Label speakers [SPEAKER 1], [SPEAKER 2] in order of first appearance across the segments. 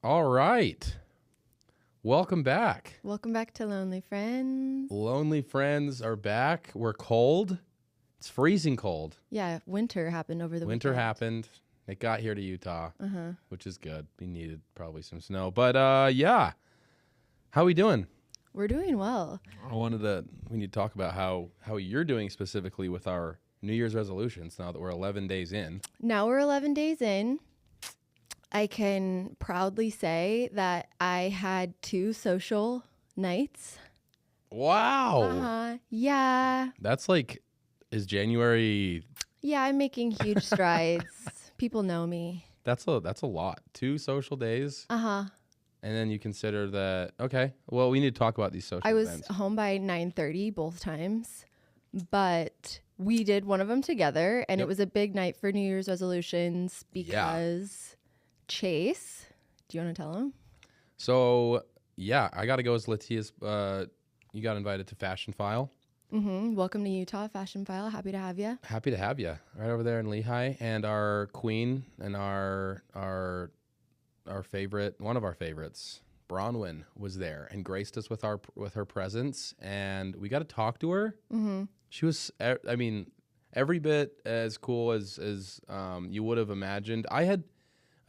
[SPEAKER 1] All right. Welcome back.
[SPEAKER 2] Welcome back to Lonely Friends.
[SPEAKER 1] Lonely Friends are back. We're cold. It's freezing cold.
[SPEAKER 2] Yeah, winter happened over the
[SPEAKER 1] Winter
[SPEAKER 2] weekend.
[SPEAKER 1] happened. It got here to Utah, which is good. We needed probably some snow. But yeah. How we doing?
[SPEAKER 2] We're doing well.
[SPEAKER 1] We need to talk about how you're doing specifically with our New Year's resolutions now that we're 11 days in.
[SPEAKER 2] Now we're 11 days in. I can proudly say that I had 2 social nights.
[SPEAKER 1] Wow.
[SPEAKER 2] Yeah.
[SPEAKER 1] That's like, is January...
[SPEAKER 2] Yeah, I'm making huge strides. People know me.
[SPEAKER 1] That's a lot. 2 social days.
[SPEAKER 2] And
[SPEAKER 1] then you consider that, okay, well, we need to talk about these social events.
[SPEAKER 2] I was home by 9:30 both times, but we did one of them together, and it was a big night for New Year's resolutions because Chase, do you want to tell him?
[SPEAKER 1] So, yeah, I got to go as Litia's, you got invited to Fashion File.
[SPEAKER 2] Welcome to Utah, Fashion File. Happy to have you.
[SPEAKER 1] Happy to have you right over there in Lehigh. And our queen and our favorite, one of our favorites, Bronwyn, was there and graced us with her presence. And we got to talk to her. She was, I mean, every bit as cool as you would have imagined.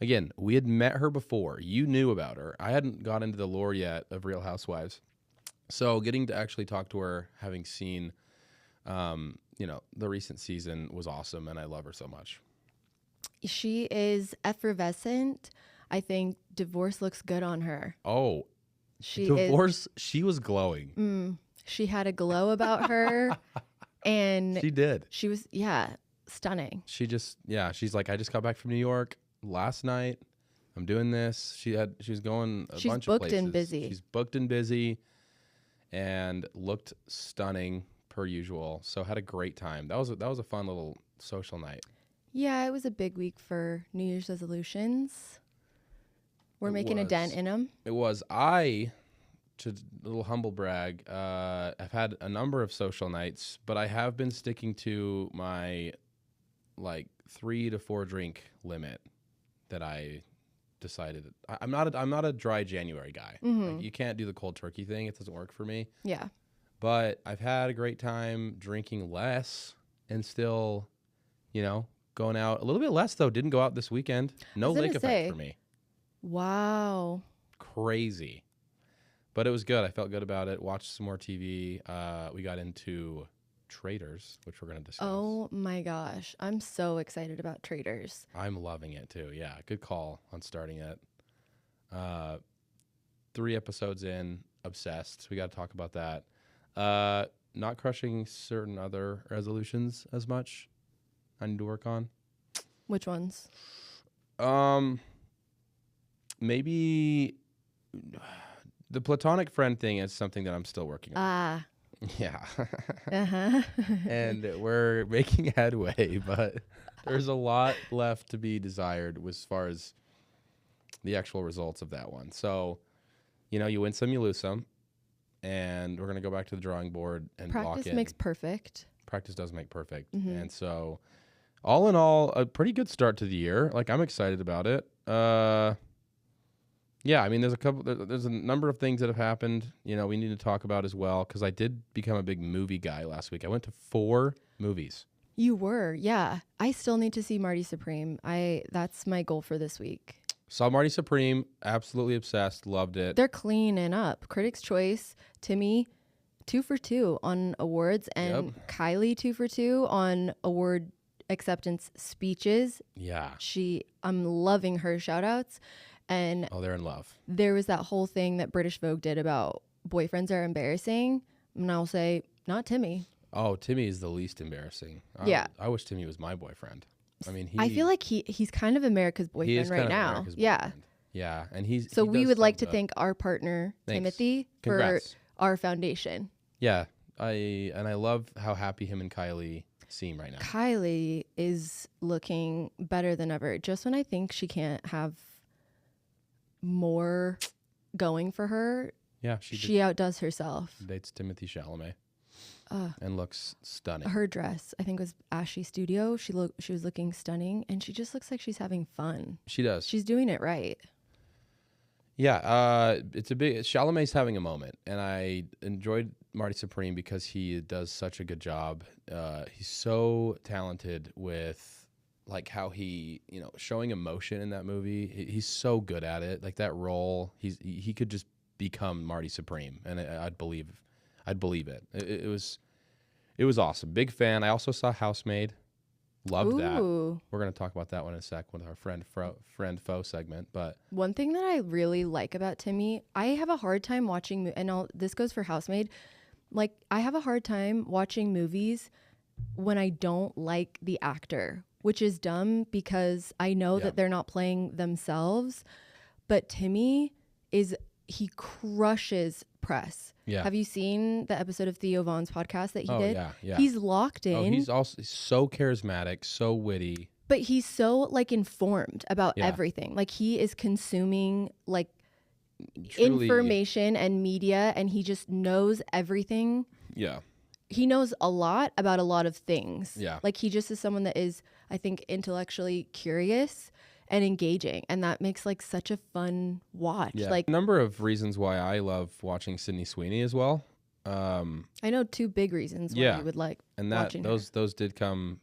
[SPEAKER 1] Again, we had met her before. You knew about her. I hadn't got into the lore yet of Real Housewives. So getting to actually talk to her, having seen, the recent season was awesome, and I love her so much.
[SPEAKER 2] She is effervescent. I think divorce looks good on her.
[SPEAKER 1] Oh, she was glowing.
[SPEAKER 2] She had a glow about her, and
[SPEAKER 1] she did.
[SPEAKER 2] She was, stunning.
[SPEAKER 1] She's like, I just got back from New York last night. I'm doing this. She was going a bunch of places.
[SPEAKER 2] She's booked and busy.
[SPEAKER 1] She's booked and busy. And looked stunning per usual. So had a great time. That was a fun little social night.
[SPEAKER 2] Yeah, it was a big week for New Year's resolutions. We're making a dent in them.
[SPEAKER 1] It was. To a little humble brag, I've had a number of social nights, but I have been sticking to my 3 to 4 drink limit that I decided. I'm not a dry January guy. Like, you can't do the cold turkey thing. It doesn't work for me.
[SPEAKER 2] Yeah.
[SPEAKER 1] But I've had a great time drinking less and still, going out a little bit less though. Didn't go out this weekend. No lake effect for me.
[SPEAKER 2] Wow.
[SPEAKER 1] Crazy. But it was good. I felt good about it. Watched some more TV. We got into Traitors, which we're going to discuss.
[SPEAKER 2] Oh my gosh. I'm so excited about Traitors.
[SPEAKER 1] I'm loving it too. Yeah. Good call on starting it. 3 episodes in, obsessed. We got to talk about that. Not crushing certain other resolutions as much. I need to work on.
[SPEAKER 2] Which ones?
[SPEAKER 1] Maybe the platonic friend thing is something that I'm still working on. Yeah. And we're making headway, but there's a lot left to be desired as far as the actual results of that one. So, you win some, you lose some. And we're going to go back to the drawing board and lock in.
[SPEAKER 2] Practice makes perfect.
[SPEAKER 1] Practice does make perfect. And so, all in all, a pretty good start to the year. I'm excited about it. Yeah, I mean, there's a number of things that have happened, we need to talk about as well, because I did become a big movie guy last week. I went to 4 movies.
[SPEAKER 2] You were, yeah. I still need to see Marty Supreme. That's my goal for this week.
[SPEAKER 1] Saw Marty Supreme, absolutely obsessed, loved it.
[SPEAKER 2] They're cleaning up. Critics' Choice, Timmy, 2 for 2 on awards, and Kylie 2 for 2 on award acceptance speeches.
[SPEAKER 1] Yeah.
[SPEAKER 2] I'm loving her shout outs. And
[SPEAKER 1] they're in love.
[SPEAKER 2] There was that whole thing that British Vogue did about boyfriends are embarrassing. And I'll say, not Timmy.
[SPEAKER 1] Oh, Timmy is the least embarrassing. I wish Timmy was my boyfriend. I mean,
[SPEAKER 2] I feel like he's kind of America's boyfriend right now.
[SPEAKER 1] Yeah. Yeah. And
[SPEAKER 2] so we would like to thank our partner, Timothy,
[SPEAKER 1] Congrats.
[SPEAKER 2] for our foundation.
[SPEAKER 1] Yeah. I love how happy him and Kylie seem right now.
[SPEAKER 2] Kylie is looking better than ever. Just when I think she can't have more going for her, she outdoes herself.
[SPEAKER 1] Dates Timothy Chalamet and looks stunning.
[SPEAKER 2] Her dress, I think, was Ashley Studio. She was looking stunning, and she just looks like she's having fun.
[SPEAKER 1] She does.
[SPEAKER 2] She's doing it right.
[SPEAKER 1] It's a big. Chalamet's having a moment, and I enjoyed Marty Supreme because he does such a good job. He's so talented with like how he, showing emotion in that movie. He's so good at it. Like that role, he could just become Marty Supreme, and I'd believe it. It was awesome. Big fan. I also saw Housemaid. Loved that. We're going to talk about that one in a sec with our friend foe segment. But
[SPEAKER 2] one thing that I really like about Timmy, I have a hard time watching, this goes for Housemaid. Like, I have a hard time watching movies when I don't like the actor, which is dumb because I know that they're not playing themselves. But Timmy he crushes press. Yeah. Have you seen the episode of Theo Vaughn's podcast that he did?
[SPEAKER 1] Yeah.
[SPEAKER 2] He's locked in.
[SPEAKER 1] Oh, he's so charismatic, so witty.
[SPEAKER 2] But he's so like informed about everything. Like he is consuming like truly information and media, and he just knows everything.
[SPEAKER 1] Yeah.
[SPEAKER 2] He knows a lot about a lot of things.
[SPEAKER 1] Yeah.
[SPEAKER 2] Like he just is someone that is, I think, intellectually curious and engaging, and that makes like such a fun watch.
[SPEAKER 1] Yeah.
[SPEAKER 2] Like
[SPEAKER 1] a number of reasons why I love watching Sydney Sweeney as well.
[SPEAKER 2] I know 2 big reasons why you would like
[SPEAKER 1] and
[SPEAKER 2] watching
[SPEAKER 1] those did come.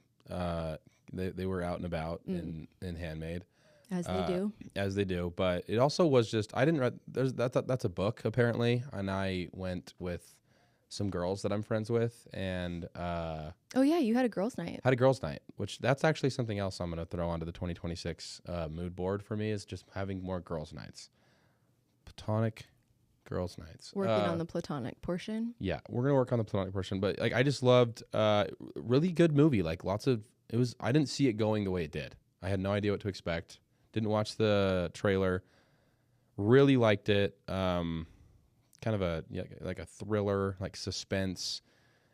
[SPEAKER 1] They were out and about in Handmaid, as they do. But it also was just I didn't read. That's a book apparently, and I went with some girls that I'm friends with, and
[SPEAKER 2] you had a girls' night.
[SPEAKER 1] Had a girls' night, which that's actually something else I'm going to throw onto the 2026 mood board for me is just having more girls' nights, platonic girls' nights.
[SPEAKER 2] Working on the platonic portion.
[SPEAKER 1] Yeah, we're gonna work on the platonic portion, but like I just loved, really good movie. Like I didn't see it going the way it did. I had no idea what to expect. Didn't watch the trailer. Really liked it. Kind of a like a thriller, like suspense,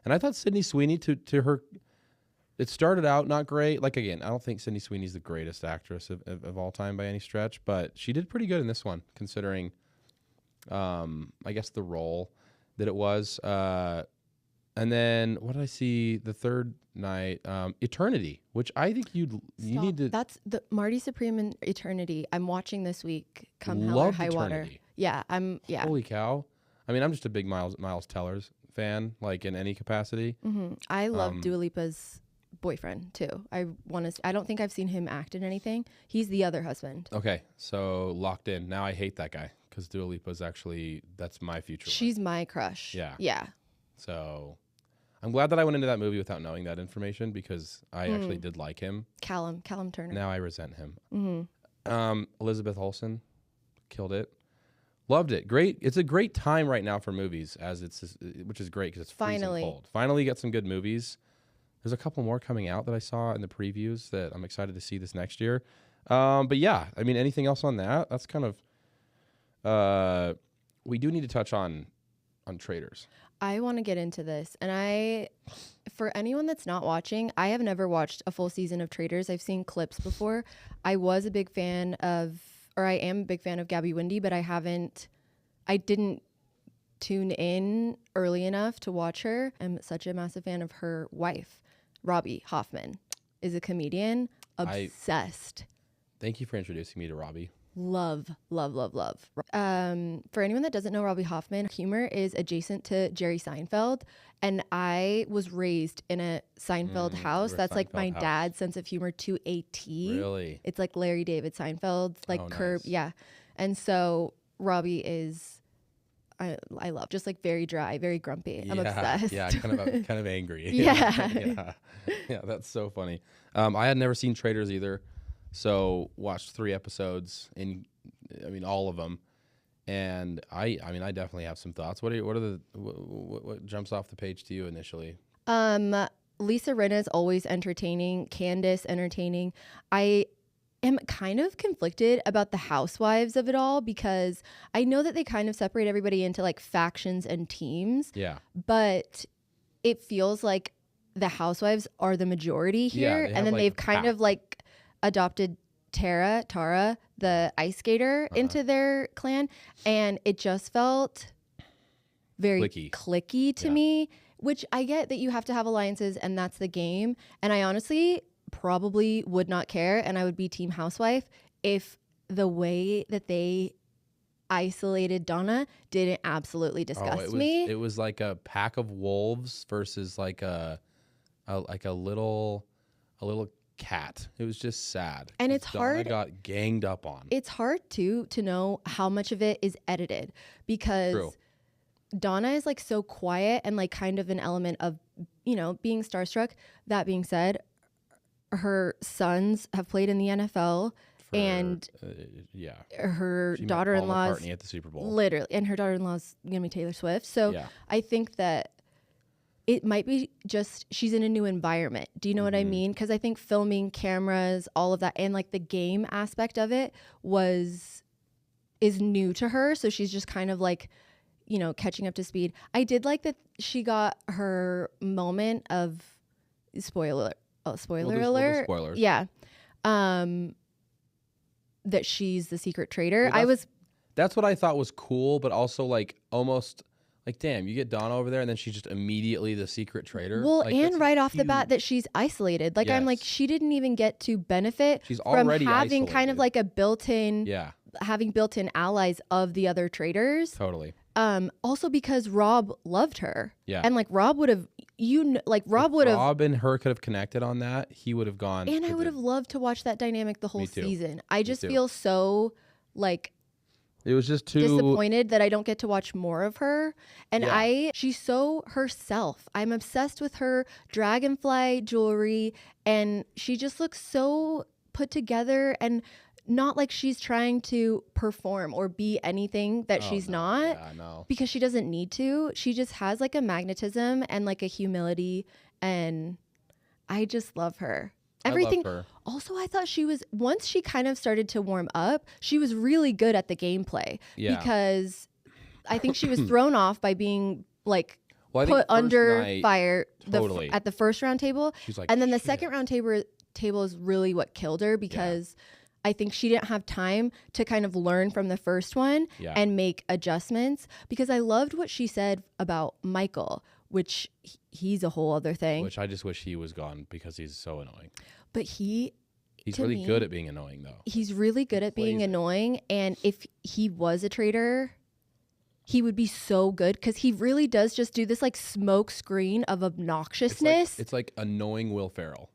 [SPEAKER 1] and I thought Sydney Sweeney to her, it started out not great. Like again, I don't think Sydney Sweeney's the greatest actress of all time by any stretch, but she did pretty good in this one considering, I guess the role that it was. And then what did I see the third night? Eternity, which I think you need to.
[SPEAKER 2] That's the Marty Supreme in Eternity. I'm watching this week. Come hell or high water. Yeah, Yeah.
[SPEAKER 1] Holy cow! I mean, I'm just a big Miles Teller's fan, like in any capacity.
[SPEAKER 2] Mm-hmm. I love Dua Lipa's boyfriend too. I don't think I've seen him act in anything. He's the other husband.
[SPEAKER 1] Okay, so locked in. Now I hate that guy because Dua Lipa's actually that's my future.
[SPEAKER 2] She's my crush. Yeah.
[SPEAKER 1] So I'm glad that I went into that movie without knowing that information because I actually did like him.
[SPEAKER 2] Callum Turner.
[SPEAKER 1] Now I resent him. Mm-hmm. Elizabeth Olsen killed it. Loved it. Great. It's a great time right now for movies, which is great because it's freezing cold. Finally, get some good movies. There's a couple more coming out that I saw in the previews that I'm excited to see this next year. But yeah, I mean, anything else on that? That's kind of. We do need to touch on Traitors.
[SPEAKER 2] I want to get into this, and for anyone that's not watching, I have never watched a full season of Traitors. I've seen clips before. I am a big fan of Gabby Windey, but I didn't tune in early enough to watch her. I'm such a massive fan of her wife, Robbie Hoffman, is a comedian. Obsessed.
[SPEAKER 1] Thank you for introducing me to Robbie.
[SPEAKER 2] Love. For anyone that doesn't know Robbie Hoffman, humor is adjacent to Jerry Seinfeld, and I was raised in a Seinfeld house. That's Seinfeld like my dad's sense of humor to a T.
[SPEAKER 1] Really?
[SPEAKER 2] It's like Larry David Seinfeld, like Curb. Nice. Yeah. And so Robbie is, I love, just like very dry, very grumpy. I'm obsessed.
[SPEAKER 1] Yeah, kind of angry.
[SPEAKER 2] Yeah.
[SPEAKER 1] Yeah, that's so funny. I had never seen Traitors either. So watched 3 episodes all of them, and I definitely have some thoughts. What jumps off the page to you initially?
[SPEAKER 2] Lisa Rinna is always entertaining. Candace entertaining. I am kind of conflicted about the housewives of it all because I know that they kind of separate everybody into like factions and teams.
[SPEAKER 1] Yeah,
[SPEAKER 2] but it feels like the housewives are the majority here, and then they've kind of like adopted Tara, the ice skater, into their clan, and it just felt very clicky to me, which I get that you have to have alliances and that's the game, and I honestly probably would not care, and I would be team housewife if the way that they isolated Donna didn't absolutely disgust me.
[SPEAKER 1] It was like a pack of wolves versus like a little cat. It was just sad.
[SPEAKER 2] And it's
[SPEAKER 1] Donna
[SPEAKER 2] hard.
[SPEAKER 1] got ganged up on.
[SPEAKER 2] It's hard too to know how much of it is edited, because
[SPEAKER 1] True.
[SPEAKER 2] Donna is like so quiet and like kind of an element of, you know, being starstruck. That being said, her sons have played in the NFL. And her
[SPEAKER 1] she
[SPEAKER 2] daughter-in-law's
[SPEAKER 1] McCartney at the Super Bowl.
[SPEAKER 2] Literally, and her daughter-in-law's gonna be Taylor Swift. So I think that it might be just she's in a new environment. Do you know what I mean? Because I think filming, cameras, all of that, and like the game aspect of it is new to her. So she's just kind of like, you know, catching up to speed. I did like that she got her moment of spoiler alert.
[SPEAKER 1] Spoilers.
[SPEAKER 2] Yeah. That she's the secret traitor.
[SPEAKER 1] Well, that's what I thought was cool, but also like almost like, damn, you get Donna over there and then she's just immediately the secret traitor.
[SPEAKER 2] Well,
[SPEAKER 1] like,
[SPEAKER 2] and right off the bat that she's isolated. Like, I'm like, she didn't even get to benefit from having
[SPEAKER 1] isolated.
[SPEAKER 2] Kind of like a built-in, having built-in allies of the other traitors.
[SPEAKER 1] Totally.
[SPEAKER 2] Also because Rob loved her.
[SPEAKER 1] Yeah.
[SPEAKER 2] And like Rob would have, Rob
[SPEAKER 1] and her could have connected on that. He would have gone.
[SPEAKER 2] And I would have loved to watch that dynamic the whole season. I just
[SPEAKER 1] too.
[SPEAKER 2] feel so like
[SPEAKER 1] it was just too
[SPEAKER 2] disappointed that I don't get to watch more of her. And she's so herself. I'm obsessed with her dragonfly jewelry, and she just looks so put together and not like she's trying to perform or be anything that she's not.
[SPEAKER 1] Yeah, I know.
[SPEAKER 2] Because she doesn't need to. She just has like a magnetism and like a humility, and I just love her. Everything.
[SPEAKER 1] I love her.
[SPEAKER 2] Also, I thought she was, once she kind of started to warm up, she was really good at the gameplay.
[SPEAKER 1] Yeah.
[SPEAKER 2] Because I think she was thrown off by being like
[SPEAKER 1] put
[SPEAKER 2] under fire
[SPEAKER 1] at
[SPEAKER 2] the first round table.
[SPEAKER 1] She's like,
[SPEAKER 2] and then the second round table is really what killed her, because I think she didn't have time to kind of learn from the first one and make adjustments, because I loved what she said about Michael, which he's a whole other thing.
[SPEAKER 1] Which I just wish he was gone because he's so annoying.
[SPEAKER 2] But he's
[SPEAKER 1] really good at being annoying, though.
[SPEAKER 2] He's really good at being annoying. And if he was a traitor, he would be so good, because he really does just do this like smoke screen of obnoxiousness.
[SPEAKER 1] It's like annoying Will Ferrell.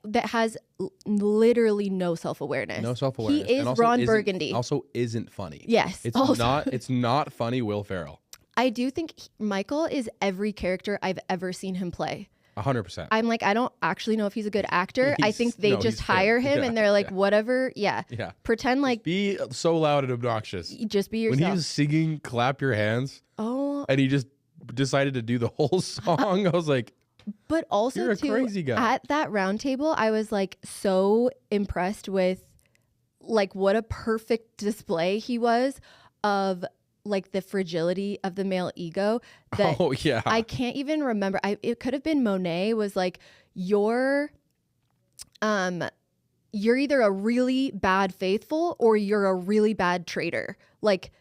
[SPEAKER 2] That has literally no self-awareness.
[SPEAKER 1] No self-awareness.
[SPEAKER 2] He is Ron Burgundy.
[SPEAKER 1] Also isn't funny.
[SPEAKER 2] Yes.
[SPEAKER 1] It's not funny Will Ferrell.
[SPEAKER 2] I do think Michael is every character I've ever seen him play.
[SPEAKER 1] 100%.
[SPEAKER 2] I'm like, I don't actually know if he's a good actor. I think they just hire him and they're like, whatever. Yeah. Pretend like.
[SPEAKER 1] Just be so loud and obnoxious.
[SPEAKER 2] Just be yourself.
[SPEAKER 1] When he was singing Clap Your Hands.
[SPEAKER 2] Oh.
[SPEAKER 1] And he just decided to do the whole song. I was like.
[SPEAKER 2] But also,
[SPEAKER 1] you're a crazy guy.
[SPEAKER 2] At that round table, I was like so impressed with like what a perfect display he was of like the fragility of the male ego. That I can't even remember. It could have been Monet was like, you're either a really bad faithful or you're a really bad traitor. Like,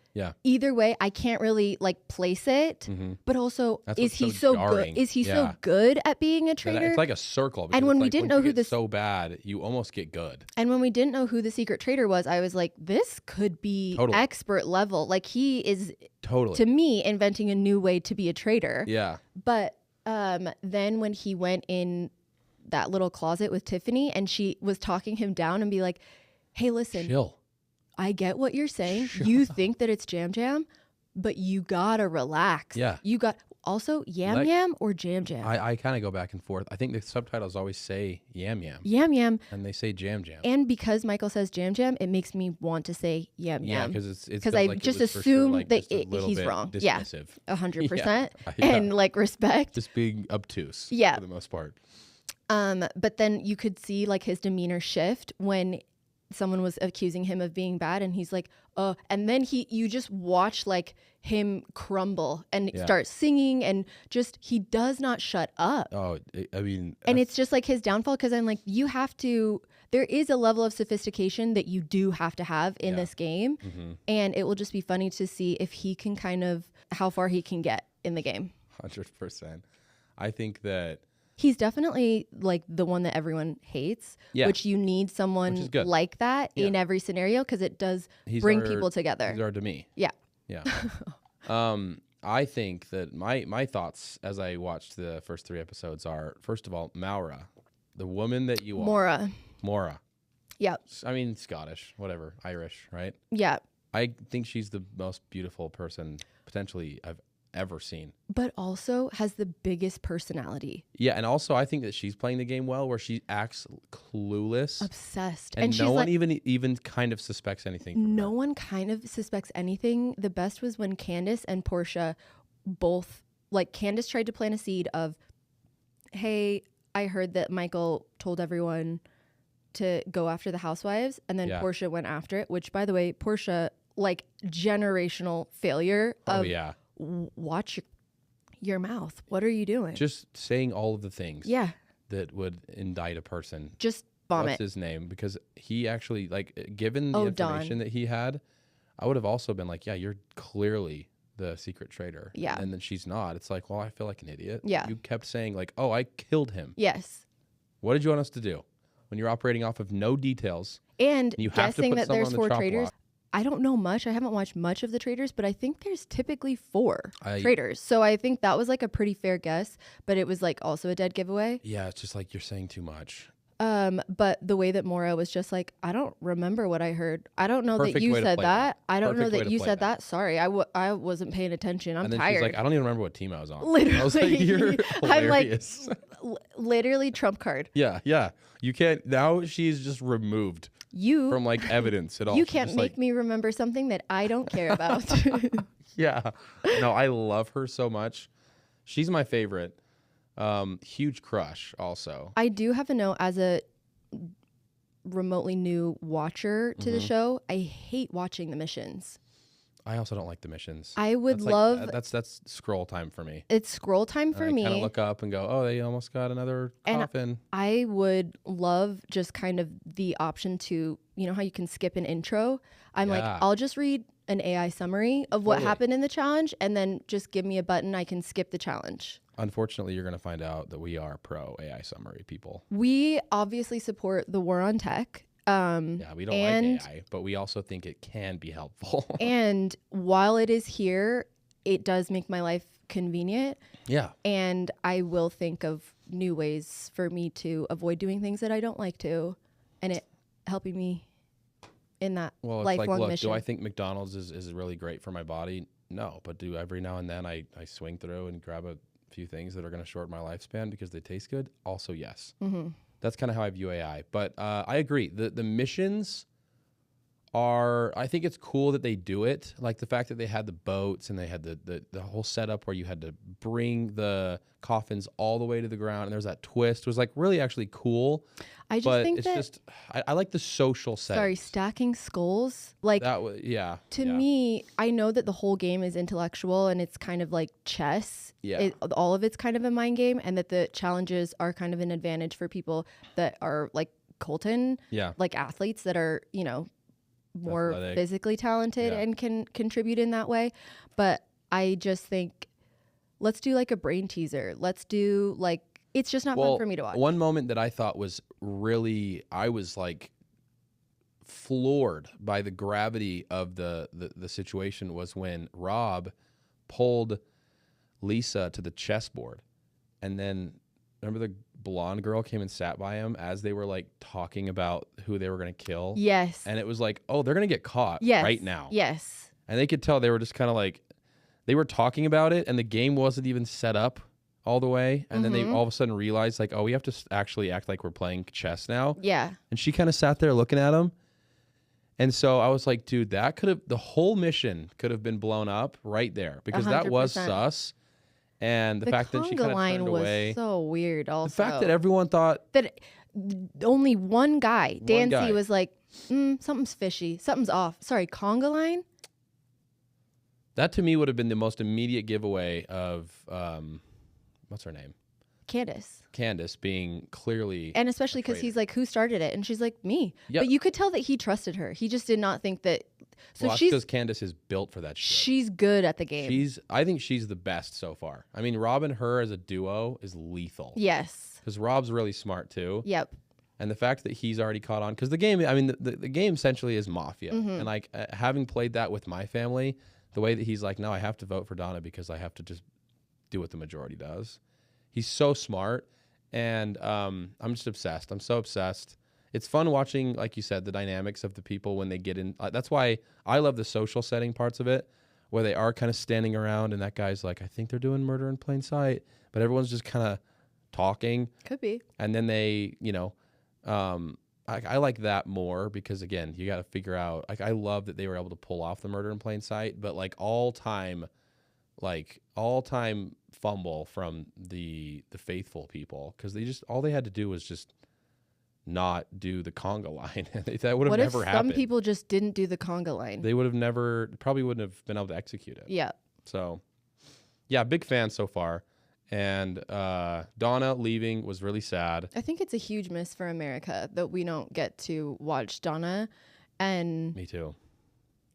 [SPEAKER 2] either way, I can't really like place it. But also, is he so good? Is he so good at being a traitor?
[SPEAKER 1] It's like a circle.
[SPEAKER 2] And when we didn't know who
[SPEAKER 1] so bad, you almost get good.
[SPEAKER 2] And when we didn't know who the secret traitor was, I was like, this could be expert level. Like he is to me inventing a new way to be a traitor.
[SPEAKER 1] Yeah.
[SPEAKER 2] But then when he went in that little closet with Tiffany and she was talking him down and be like, hey, listen.
[SPEAKER 1] Chill.
[SPEAKER 2] I get what you're saying. You think that it's Jam Jam, but you gotta relax.
[SPEAKER 1] Yeah.
[SPEAKER 2] You got also Yam Yam or Jam Jam.
[SPEAKER 1] I kind of go back and forth. I think the subtitles always say Yam Yam.
[SPEAKER 2] Yam Yam.
[SPEAKER 1] And they say Jam Jam.
[SPEAKER 2] And because Michael says Jam Jam, it makes me want to say Yam Yam.
[SPEAKER 1] Yeah, because
[SPEAKER 2] I just assume that he's wrong.
[SPEAKER 1] Dismissive.
[SPEAKER 2] Yeah, 100%. And like respect.
[SPEAKER 1] Just being obtuse.
[SPEAKER 2] Yeah.
[SPEAKER 1] For the most part.
[SPEAKER 2] But then you could see like his demeanor shift when someone was accusing him of being bad and he's like, oh, and then you just watch like him crumble and start singing and just, he does not shut up.
[SPEAKER 1] Oh, I mean.
[SPEAKER 2] And it's just like his downfall, because I'm like, there is a level of sophistication that you do have to have in this game. And it will just be funny to see if he can how far he can get in the game.
[SPEAKER 1] 100%. I think that
[SPEAKER 2] He's definitely like the one that everyone hates, which you need someone like that in every scenario because it does bring people together.
[SPEAKER 1] He's our Demi.
[SPEAKER 2] Yeah.
[SPEAKER 1] Yeah. I think that my thoughts as I watched the first 3 episodes are, first of all, Maura, the woman that you are. Mora.
[SPEAKER 2] Yeah.
[SPEAKER 1] I mean, Scottish, whatever, Irish, right?
[SPEAKER 2] Yeah.
[SPEAKER 1] I think she's the most beautiful person potentially I've ever seen.
[SPEAKER 2] But also has the biggest personality.
[SPEAKER 1] Yeah, and also I think that she's playing the game well, where she acts clueless,
[SPEAKER 2] obsessed,
[SPEAKER 1] and no one even kind of suspects anything.
[SPEAKER 2] No one kind of suspects anything. The best was when Candace and Portia both, like, Candace tried to plant a seed of, hey, I heard that Michael told everyone to go after the housewives, and then Portia went after it. Which, by the way, Portia, like, generational failure of watch your mouth. What are you doing?
[SPEAKER 1] Just saying all of the things.
[SPEAKER 2] Yeah.
[SPEAKER 1] That would indict a person.
[SPEAKER 2] Just vomit.
[SPEAKER 1] What's his name? Because he actually, like, given the information that he had, I would have also been like, yeah, you're clearly the secret traitor.
[SPEAKER 2] Yeah.
[SPEAKER 1] And then she's not. It's like, well, I feel like an idiot.
[SPEAKER 2] Yeah.
[SPEAKER 1] You kept saying like, oh, I killed him.
[SPEAKER 2] Yes.
[SPEAKER 1] What did you want us to do? When you're operating off of no details.
[SPEAKER 2] And
[SPEAKER 1] you have
[SPEAKER 2] guessing
[SPEAKER 1] to put
[SPEAKER 2] that there's 4 traitors.
[SPEAKER 1] Block.
[SPEAKER 2] I don't know much. I haven't watched much of the Traitors, but I think there's typically 4 traitors. So I think that was like a pretty fair guess, but it was like also a dead giveaway.
[SPEAKER 1] Yeah, it's just like you're saying too much.
[SPEAKER 2] But the way that Maura was just like, I don't remember what I heard. I don't know that you said that. I don't know that you said that. Sorry, I wasn't paying attention. I'm tired.
[SPEAKER 1] She's like, I don't even remember what team I was on.
[SPEAKER 2] Literally,
[SPEAKER 1] I was like, you're hilarious.
[SPEAKER 2] I'm like, literally trump card.
[SPEAKER 1] Yeah. You can't. Now she's just removed. From like evidence at all.
[SPEAKER 2] You can't make me remember something that I don't care about.
[SPEAKER 1] Yeah. No, I love her so much. She's my favorite. Huge crush also.
[SPEAKER 2] I do have to know, as a remotely new watcher to the show, I hate watching the missions.
[SPEAKER 1] I also don't like the missions.
[SPEAKER 2] I would love...
[SPEAKER 1] That's scroll time for me.
[SPEAKER 2] It's scroll time for me.
[SPEAKER 1] I kind of look up and go, oh, they almost got another coffin.
[SPEAKER 2] And I would love just kind of the option to, you know how you can skip an intro? I'm like, I'll just read an AI summary of what happened in the challenge, and then just give me a button, I can skip the challenge.
[SPEAKER 1] Unfortunately, you're going to find out that we are pro AI summary people.
[SPEAKER 2] We obviously support the war on tech.
[SPEAKER 1] Yeah, we don't like AI, but we also think it can be helpful.
[SPEAKER 2] And while it is here, it does make my life convenient.
[SPEAKER 1] Yeah.
[SPEAKER 2] And I will think of new ways for me to avoid doing things that I don't like to, and it helping me in that lifelong mission.
[SPEAKER 1] Do I think McDonald's is really great for my body? No, but do every now and then I swing through and grab a few things that are going to shorten my lifespan because they taste good? Also, yes. Mm-hmm. That's kind of how I view AI. But I agree. The missions are, I think it's cool that they do it. Like the fact that they had the boats and they had the whole setup where you had to bring the coffins all the way to the ground. And there's that twist. It was like really actually cool.
[SPEAKER 2] I just think
[SPEAKER 1] I like the social setting.
[SPEAKER 2] Sorry, stacking skulls. Like
[SPEAKER 1] that was, yeah.
[SPEAKER 2] To me, I know that the whole game is intellectual and it's kind of like chess.
[SPEAKER 1] Yeah.
[SPEAKER 2] All of it's kind of a mind game, and that the challenges are kind of an advantage for people that are like Colton.
[SPEAKER 1] Yeah.
[SPEAKER 2] Like athletes that are, you know, more physically talented and can contribute in that way. But I just think, let's do like a brain teaser. Let's do like, it's just not fun for me to watch.
[SPEAKER 1] One moment that I thought was really, I was like floored by the gravity of the situation was when Rob pulled Lisa to the chessboard. And then remember the blonde girl came and sat by him as they were like talking about who they were going to kill?
[SPEAKER 2] Yes.
[SPEAKER 1] And it was like, oh, they're going to get caught right now.
[SPEAKER 2] Yes.
[SPEAKER 1] And they could tell they were just kind of like, they were talking about it and the game wasn't even set up all the way. And then they all of a sudden realized like, oh, we have to actually act like we're playing chess now.
[SPEAKER 2] Yeah.
[SPEAKER 1] And she kind of sat there looking at him. And so I was like, dude, that could have, the whole mission could have been blown up right there because 100%. That was sus. And the fact that she kind of turned away
[SPEAKER 2] was so weird. Also,
[SPEAKER 1] the fact that everyone thought
[SPEAKER 2] that only one guy, Dancy, was like, something's fishy, something's off. Sorry, conga line.
[SPEAKER 1] That to me would have been the most immediate giveaway of what's her name, Candace being clearly,
[SPEAKER 2] and especially because he's like, who started it, and she's like, me.
[SPEAKER 1] Yep.
[SPEAKER 2] But you could tell that he trusted her. He just did not think that. So
[SPEAKER 1] well, because Candace is built for that shit.
[SPEAKER 2] She's good at the game.
[SPEAKER 1] I think she's the best so far. I mean, Rob and her as a duo is lethal.
[SPEAKER 2] Yes.
[SPEAKER 1] Because Rob's really smart too.
[SPEAKER 2] Yep.
[SPEAKER 1] And the fact that he's already caught on, because the game, I mean, the game essentially is Mafia. And like having played that with my family, the way that he's like, no, I have to vote for Donna because I have to just do what the majority does. He's so smart. And I'm just obsessed. I'm so obsessed. It's fun watching, like you said, the dynamics of the people when they get in. That's why I love the social setting parts of it, where they are kind of standing around and that guy's like, I think they're doing murder in plain sight. But everyone's just kind of talking.
[SPEAKER 2] Could be.
[SPEAKER 1] And then they, I like that more because, again, you got to figure out, like, I love that they were able to pull off the murder in plain sight, but like all time fumble from the faithful people, because they just, all they had to do was just not do the conga line. That would have never happened.
[SPEAKER 2] Some people just didn't do the conga line?
[SPEAKER 1] They would have probably wouldn't have been able to execute it.
[SPEAKER 2] Yeah.
[SPEAKER 1] So, yeah, big fan so far. And Donna leaving was really sad.
[SPEAKER 2] I think it's a huge miss for America that we don't get to watch Donna. And
[SPEAKER 1] me too.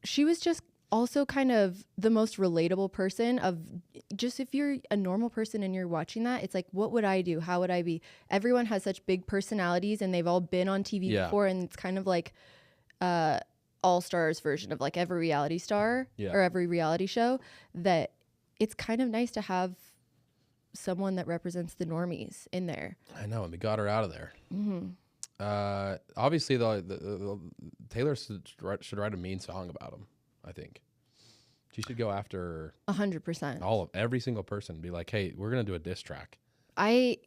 [SPEAKER 2] She was just also kind of the most relatable person of just, if you're a normal person and you're watching that, it's like, what would I do? How would I be? Everyone has such big personalities and they've all been on TV before. And it's kind of like All Stars version of like every reality star or every reality show, that it's kind of nice to have someone that represents the normies in there.
[SPEAKER 1] I know, and we got her out of there. Obviously, the Taylor should write a mean song about him. I think she should go after
[SPEAKER 2] 100%.
[SPEAKER 1] Every single person. Be like, hey, we're gonna do a diss track.
[SPEAKER 2] I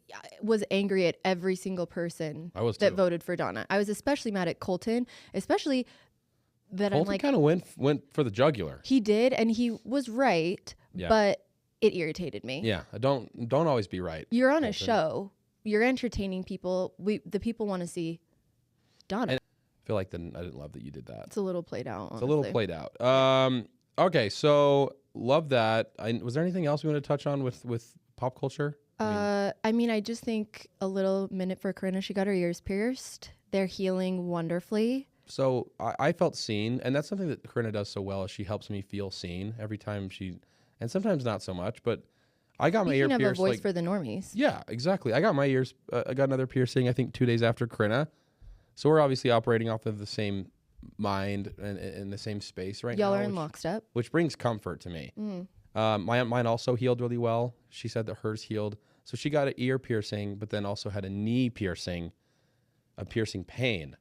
[SPEAKER 2] was angry at every single person that voted for Donna. I was especially mad at Colton, especially that
[SPEAKER 1] Colton kind of went for the jugular.
[SPEAKER 2] He did, and he was right, but it irritated me.
[SPEAKER 1] Yeah, don't always be right.
[SPEAKER 2] You're on a show. You're entertaining people. The people want to see Donna.
[SPEAKER 1] And I feel like I didn't love that you did that.
[SPEAKER 2] It's a little played out, honestly.
[SPEAKER 1] It's a little played out. Okay, so love that. Was there anything else we want to touch on with pop culture?
[SPEAKER 2] I just think a little minute for Corinna. She got her ears pierced. They're healing wonderfully.
[SPEAKER 1] So I felt seen, and that's something that Corinna does so well. Is she helps me feel seen every time and sometimes not so much, but I got my ear pierced. You have a
[SPEAKER 2] voice for the normies.
[SPEAKER 1] Yeah, exactly. I got my ears. I got another piercing, I think, 2 days after Corinna. So we're obviously operating off of the same mind and in the same space right now.
[SPEAKER 2] Y'all are in lockstep.
[SPEAKER 1] Which brings comfort to me. Mine also healed really well. She said that hers healed. So she got an ear piercing, but then also had a knee piercing, a piercing pain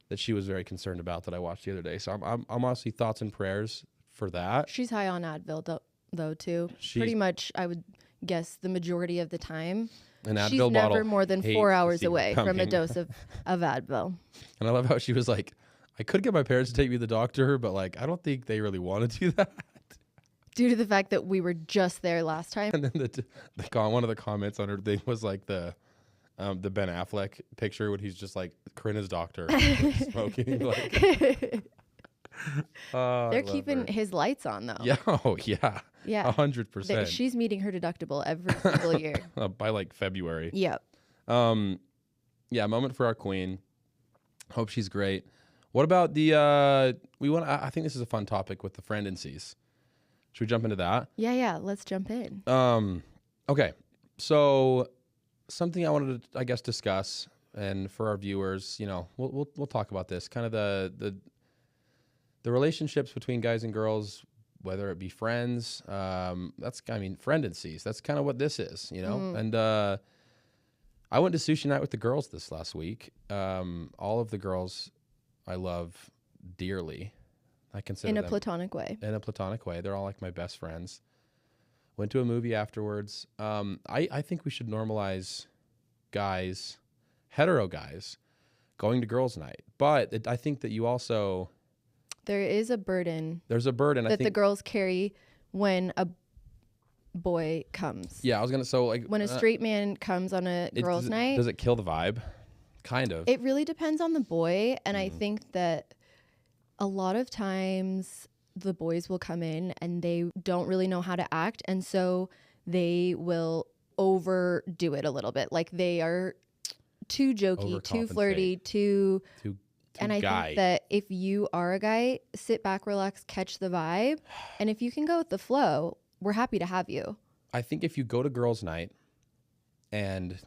[SPEAKER 1] that she was very concerned about that I watched the other day. So I'm honestly thoughts and prayers for that.
[SPEAKER 2] She's high on Advil, though, too. Pretty much, I would guess, the majority of the time. She's never more than 4 hours away from a dose of Advil. And
[SPEAKER 1] I love how she was like, I could get my parents to take me to the doctor, but like, I don't think they really want to do that.
[SPEAKER 2] Due to the fact that we were just there last time.
[SPEAKER 1] And then one of the comments on her thing was like the Ben Affleck picture when he's just like Corinna's doctor smoking. Like,
[SPEAKER 2] they're keeping his lights on though.
[SPEAKER 1] Yeah, yeah, 100%.
[SPEAKER 2] She's meeting her deductible every single year
[SPEAKER 1] by like February.
[SPEAKER 2] Yep.
[SPEAKER 1] Yeah, moment for our queen. Hope she's great. What about I think this is a fun topic with the Friendencies. Should we jump into that?
[SPEAKER 2] Yeah, let's jump in.
[SPEAKER 1] Okay, so something I wanted to, I guess, discuss, and for our viewers, we'll talk about this, kind of the relationships between guys and girls, whether it be friends. Friendencies. That's kind of what this is, And I went to sushi night with the girls this last week. All of the girls I love dearly. I consider
[SPEAKER 2] in a
[SPEAKER 1] them
[SPEAKER 2] platonic way.
[SPEAKER 1] In a platonic way. They're all like my best friends. Went to a movie afterwards. I think we should normalize guys, hetero guys, going to girls' night. But I think that you also...
[SPEAKER 2] There is a burden.
[SPEAKER 1] There's a burden.
[SPEAKER 2] That the girls carry when a boy comes.
[SPEAKER 1] Yeah, I was going to...
[SPEAKER 2] when a straight man comes on a girls' night...
[SPEAKER 1] Does it kill the vibe? Kind of.
[SPEAKER 2] It really depends on the boy. And I think that a lot of times the boys will come in and they don't really know how to act. And so they will overdo it a little bit. Like they are too jokey, too flirty, too and I think that if you are a guy, sit back, relax, catch the vibe. And if you can go with the flow, we're happy to have you.
[SPEAKER 1] I think if you go to girls' night and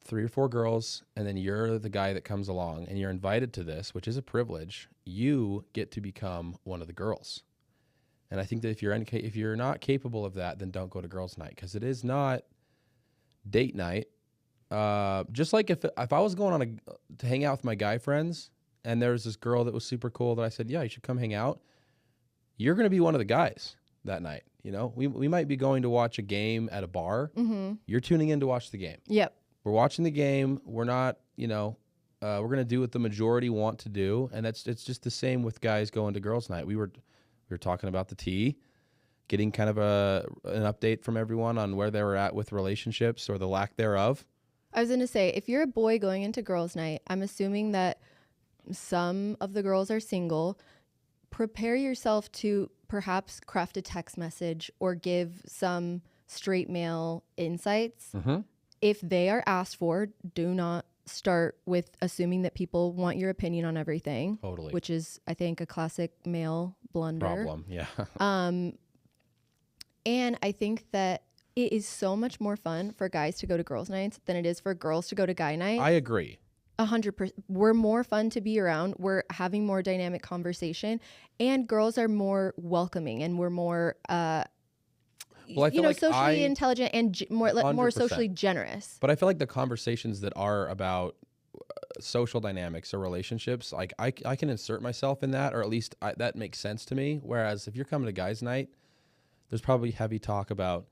[SPEAKER 1] 3 or 4 girls, and then you're the guy that comes along and you're invited to this, which is a privilege, you get to become one of the girls. And I think that if you're not capable of that, then don't go to girls' night, because it is not date night. Just like if I was going to hang out with my guy friends, and there was this girl that was super cool that I said, yeah, you should come hang out, you're going to be one of the guys that night. You know, we might be going to watch a game at a bar. Mm-hmm. You're tuning in to watch the game. Yep. We're watching the game. We're not, we're going to do what the majority want to do. And it's just the same with guys going to girls' night. We were talking about the tea, getting kind of an update from everyone on where they were at with relationships or the lack thereof.
[SPEAKER 2] I was going to say, if you're a boy going into girls' night, I'm assuming that some of the girls are single. Prepare yourself to perhaps craft a text message or give some straight male insights. Mm-hmm. If they are asked for, do not start with assuming that people want your opinion on everything. Totally. Which is, I think, a classic male blunder.
[SPEAKER 1] Problem, yeah.
[SPEAKER 2] And I think that it is so much more fun for guys to go to girls' nights than it is for girls to go to guy nights.
[SPEAKER 1] I agree.
[SPEAKER 2] 100%. We're more fun to be around. We're having more dynamic conversation, and girls are more welcoming, and we're more, socially intelligent and more socially generous.
[SPEAKER 1] But I feel like the conversations that are about social dynamics or relationships, like I can insert myself in that, or at least that makes sense to me. Whereas if you're coming to guys' night, there's probably heavy talk about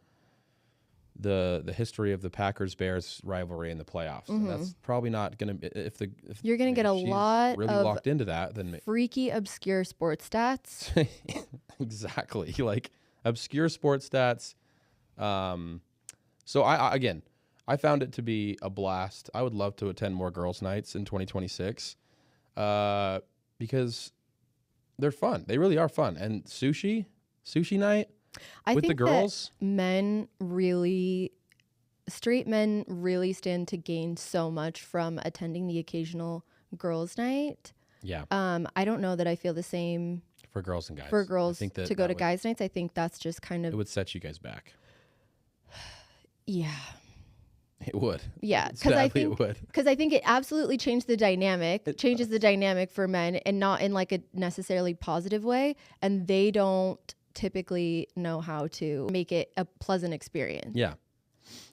[SPEAKER 1] the history of the Packers-Bears rivalry in the playoffs. Mm-hmm. And that's probably not going to, if
[SPEAKER 2] you're going to get a lot
[SPEAKER 1] really
[SPEAKER 2] of
[SPEAKER 1] locked into that, then
[SPEAKER 2] freaky, obscure sports stats.
[SPEAKER 1] Exactly. Like obscure sports stats. So I found it to be a blast. I would love to attend more girls' nights in 2026, because they're fun. They really are fun. And sushi night,
[SPEAKER 2] I
[SPEAKER 1] with
[SPEAKER 2] think
[SPEAKER 1] the girls,
[SPEAKER 2] that straight men really stand to gain so much from attending the occasional girls' night.
[SPEAKER 1] Yeah.
[SPEAKER 2] I don't know that I feel the same
[SPEAKER 1] for girls and guys.
[SPEAKER 2] For girls to go to guys' nights, I think that's just kind of,
[SPEAKER 1] it would set you guys back.
[SPEAKER 2] Yeah.
[SPEAKER 1] It would.
[SPEAKER 2] Yeah, because I think it absolutely changed the dynamic. It changes the dynamic for men, and not in like a necessarily positive way. And they don't typically know how to make it a pleasant experience.
[SPEAKER 1] Yeah.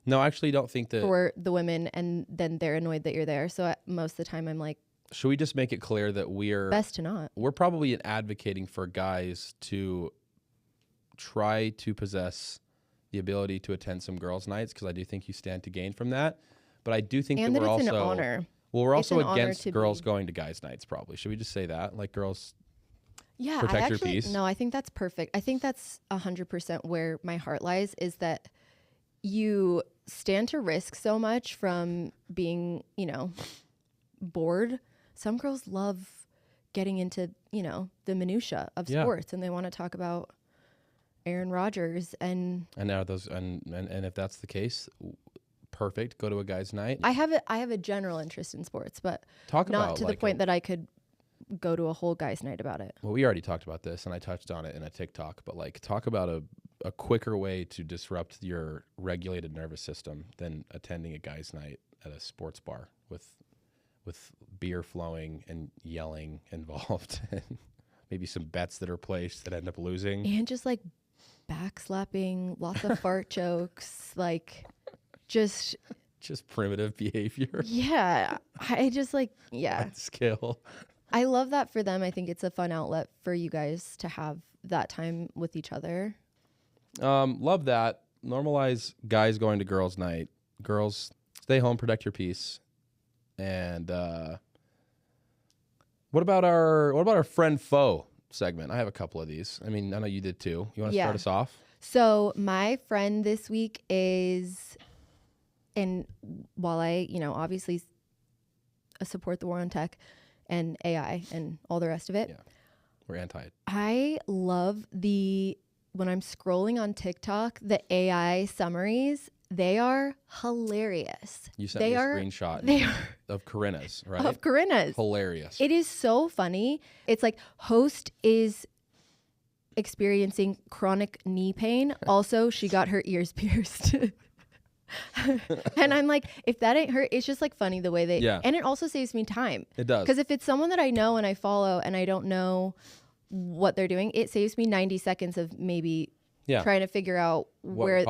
[SPEAKER 1] No, I actually don't think that
[SPEAKER 2] for the women, and then they're annoyed that you're there. So most of the time I'm like,
[SPEAKER 1] should we just make it clear that
[SPEAKER 2] best to not?
[SPEAKER 1] We're probably advocating for guys to try to possess the ability to attend some girls' nights, because I do think you stand to gain from that. But I do think that we're also
[SPEAKER 2] an honor.
[SPEAKER 1] Well, we're also against girls going to guys' nights. Probably should we just say that, like, girls?
[SPEAKER 2] Yeah,
[SPEAKER 1] protect your peace.
[SPEAKER 2] No, I think that's perfect. I think that's 100% where my heart lies, is that you stand to risk so much from being, bored. Some girls love getting into, the minutia of sports, and they want to talk about Aaron Rodgers and
[SPEAKER 1] now those and if that's the case, perfect. Go to a guy's night.
[SPEAKER 2] I have a general interest in sports, but not to the point that I could go to a whole guy's night about it.
[SPEAKER 1] Well, we already talked about this, and I touched on it in a TikTok, but like, talk about a quicker way to disrupt your regulated nervous system than attending a guy's night at a sports bar with beer flowing and yelling involved, and maybe some bets that are placed that end up losing,
[SPEAKER 2] and just like backslapping, lots of fart jokes, like just
[SPEAKER 1] primitive behavior.
[SPEAKER 2] Yeah, I just
[SPEAKER 1] skill.
[SPEAKER 2] I love that for them. I think it's a fun outlet for you guys to have that time with each other.
[SPEAKER 1] Love that. Normalize guys going to girls' night. Girls, stay home, protect your peace. And what about our friend foe segment? I have a couple of these. I mean, I know you did too. You want to start us off?
[SPEAKER 2] So my friend this week is, and while I, obviously support the war on tech and AI and all the rest of it.
[SPEAKER 1] Yeah, we're anti it.
[SPEAKER 2] I love when I'm scrolling on TikTok, the AI summaries, they are hilarious.
[SPEAKER 1] You sent me a screenshot of Corinna's, right?
[SPEAKER 2] Of Corinna's.
[SPEAKER 1] Hilarious.
[SPEAKER 2] It is so funny. It's like, host is experiencing chronic knee pain. Also, she got her ears pierced. And I'm like, if that ain't her, it's just like funny the way they,
[SPEAKER 1] Yeah.
[SPEAKER 2] and it also saves me time.
[SPEAKER 1] It does.
[SPEAKER 2] Because if it's someone that I know and I follow and I don't know what they're doing, it saves me 90 seconds of maybe trying to figure out what we're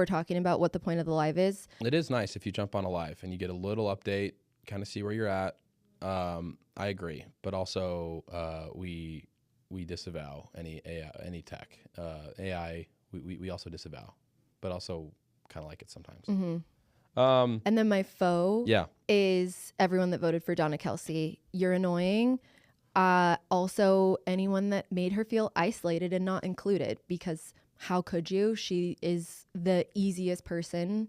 [SPEAKER 2] talking about, what the point of the live is.
[SPEAKER 1] It is nice if you jump on a live and you get a little update, kind of see where you're at. I agree, but also we disavow any AI, any tech. AI, we also disavow, but also kind of like it sometimes.
[SPEAKER 2] Mm-hmm. And then my foe is everyone that voted for Donna Kelsey. You're annoying. Also, anyone that made her feel isolated and not included, because how could you? She is the easiest person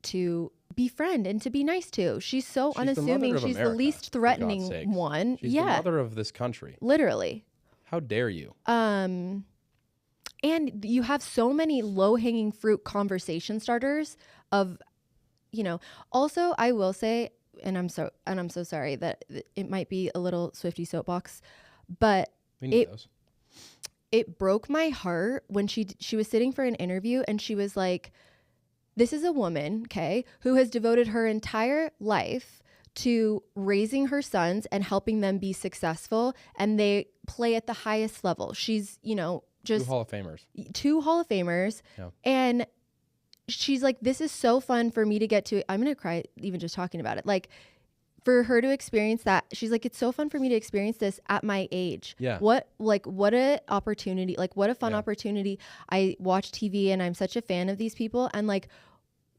[SPEAKER 2] to befriend and to be nice to. She's so unassuming. She's the least threatening one.
[SPEAKER 1] She's the mother of this country.
[SPEAKER 2] Literally.
[SPEAKER 1] How dare you?
[SPEAKER 2] And you have so many low-hanging fruit conversation starters of, also I will say, and I'm so sorry that it might be a little Swiftie soapbox, but it broke my heart when she was sitting for an interview and she was like, this is a woman, okay, who has devoted her entire life to raising her sons and helping them be successful, and they play at the highest level. She's, just two Hall of Famers.
[SPEAKER 1] Yeah.
[SPEAKER 2] And she's like, this is so fun for me to get to. I'm going to cry even just talking about it. Like, for her to experience that, she's like, it's so fun for me to experience this at my age.
[SPEAKER 1] Yeah.
[SPEAKER 2] What a opportunity. Like, what a fun opportunity. I watch TV and I'm such a fan of these people. And like,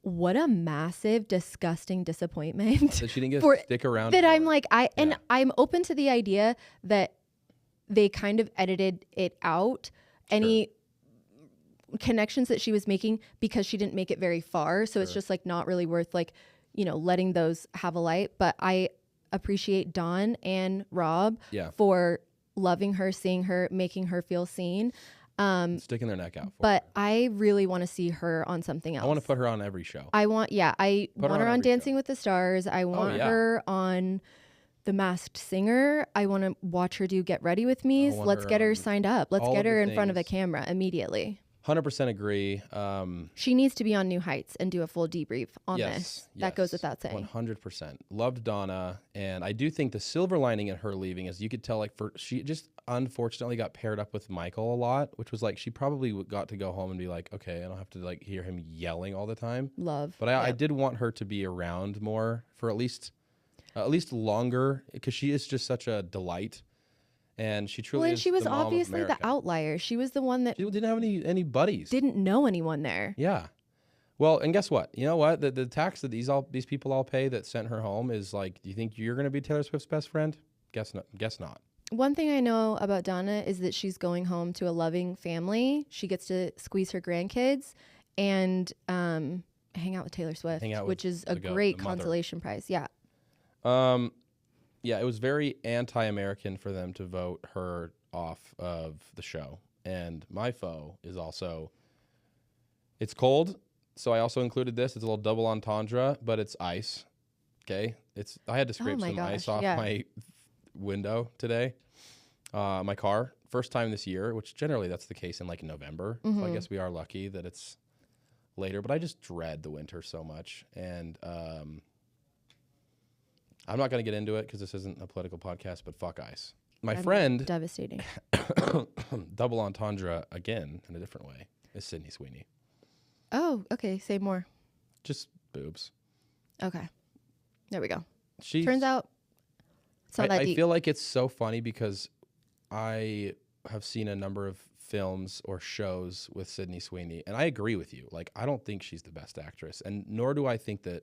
[SPEAKER 2] what a massive, disgusting disappointment.
[SPEAKER 1] That she didn't get to stick around.
[SPEAKER 2] That I'm like, I'm open to the idea that they kind of edited it out. Sure. Any connections that she was making, because she didn't make it very far. So it's just like not really worth like, letting those have a light. But I appreciate Dawn and Rob for loving her, seeing her, making her feel seen.
[SPEAKER 1] Sticking their neck out for
[SPEAKER 2] but
[SPEAKER 1] her.
[SPEAKER 2] I really want to see her on something else.
[SPEAKER 1] I want to put her on every show.
[SPEAKER 2] I want her on Dancing with the Stars. I want her on The Masked Singer. I want to watch her do Get Ready With Me. Let's get her signed up. Let's get her in front of a camera immediately.
[SPEAKER 1] 100% agree.
[SPEAKER 2] She needs to be on New Heights and do a full debrief on this. That goes without saying.
[SPEAKER 1] 100%. Loved Donna. And I do think the silver lining in her leaving is you could tell, like, she just unfortunately got paired up with Michael a lot, which was like, she probably got to go home and be like, okay, I don't have to like hear him yelling all the time.
[SPEAKER 2] But
[SPEAKER 1] I did want her to be around more for at least longer, because she is just such a delight. And she truly is.
[SPEAKER 2] She was
[SPEAKER 1] the mom
[SPEAKER 2] obviously
[SPEAKER 1] of America.
[SPEAKER 2] the outlier. She was the one that
[SPEAKER 1] she didn't have any buddies.
[SPEAKER 2] Didn't know anyone there.
[SPEAKER 1] Yeah. Well, and guess what? You know what? The tax that these people all pay that sent her home is like, do you think you're going to be Taylor Swift's best friend? Guess not. One
[SPEAKER 2] thing I know about Donna is that she's going home to a loving family. She gets to squeeze her grandkids and hang out with Taylor Swift, which is a great consolation prize. Yeah.
[SPEAKER 1] Yeah, it was very anti-American for them to vote her off of the show. And my foe is also, it's cold, so I also included this. It's a little double entendre, but it's ice. Okay? I had to scrape some ice off my window today. My car, first time this year, which generally that's the case in like November. Mm-hmm. So I guess we are lucky that it's later, but I just dread the winter so much. And I'm not going to get into it because this isn't a political podcast, but fuck ice. My friend,
[SPEAKER 2] devastating.
[SPEAKER 1] Double entendre again in a different way, is Sydney Sweeney.
[SPEAKER 2] Oh, okay. Say more.
[SPEAKER 1] Just boobs.
[SPEAKER 2] Okay. There we go. Turns out it's not that deep.
[SPEAKER 1] I feel like it's so funny because I have seen a number of films or shows with Sydney Sweeney, and I agree with you. Like, I don't think she's the best actress, and nor do I think that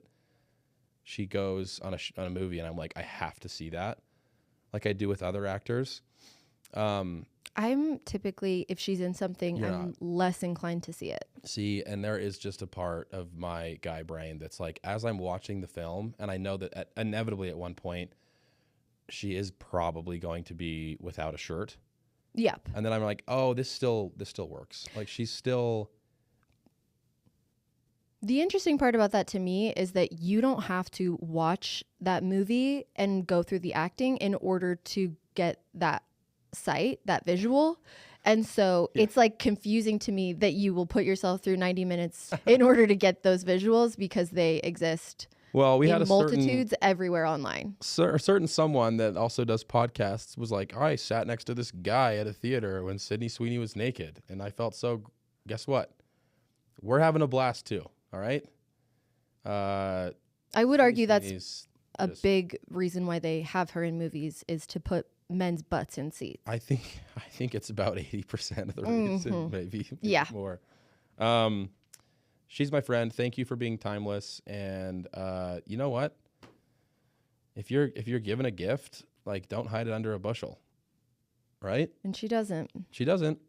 [SPEAKER 1] she goes on a movie and I'm like, I have to see that, like I do with other actors.
[SPEAKER 2] I'm typically, if she's in something, I'm less inclined to see it.
[SPEAKER 1] See, and there is just a part of my guy brain that's like, as I'm watching the film, and I know that inevitably at one point she is probably going to be without a shirt.
[SPEAKER 2] Yep.
[SPEAKER 1] And then I'm like, oh, this still works. Like, she's still.
[SPEAKER 2] The interesting part about that to me is that you don't have to watch that movie and go through the acting in order to get that sight, that visual. And so it's like confusing to me that you will put yourself through 90 minutes in order to get those visuals because they exist
[SPEAKER 1] Well, we
[SPEAKER 2] in
[SPEAKER 1] had a
[SPEAKER 2] multitudes everywhere online.
[SPEAKER 1] a certain someone that also does podcasts was like, I sat next to this guy at a theater when Sydney Sweeney was naked. And I felt so, guess what? We're having a blast too. All right.
[SPEAKER 2] I would argue that's a big reason why they have her in movies is to put men's butts in seats.
[SPEAKER 1] I think it's about 80% of the reason, maybe more. She's my friend. Thank you for being timeless. And you know what? If you're given a gift, like, don't hide it under a bushel, right?
[SPEAKER 2] And she doesn't.
[SPEAKER 1] She doesn't.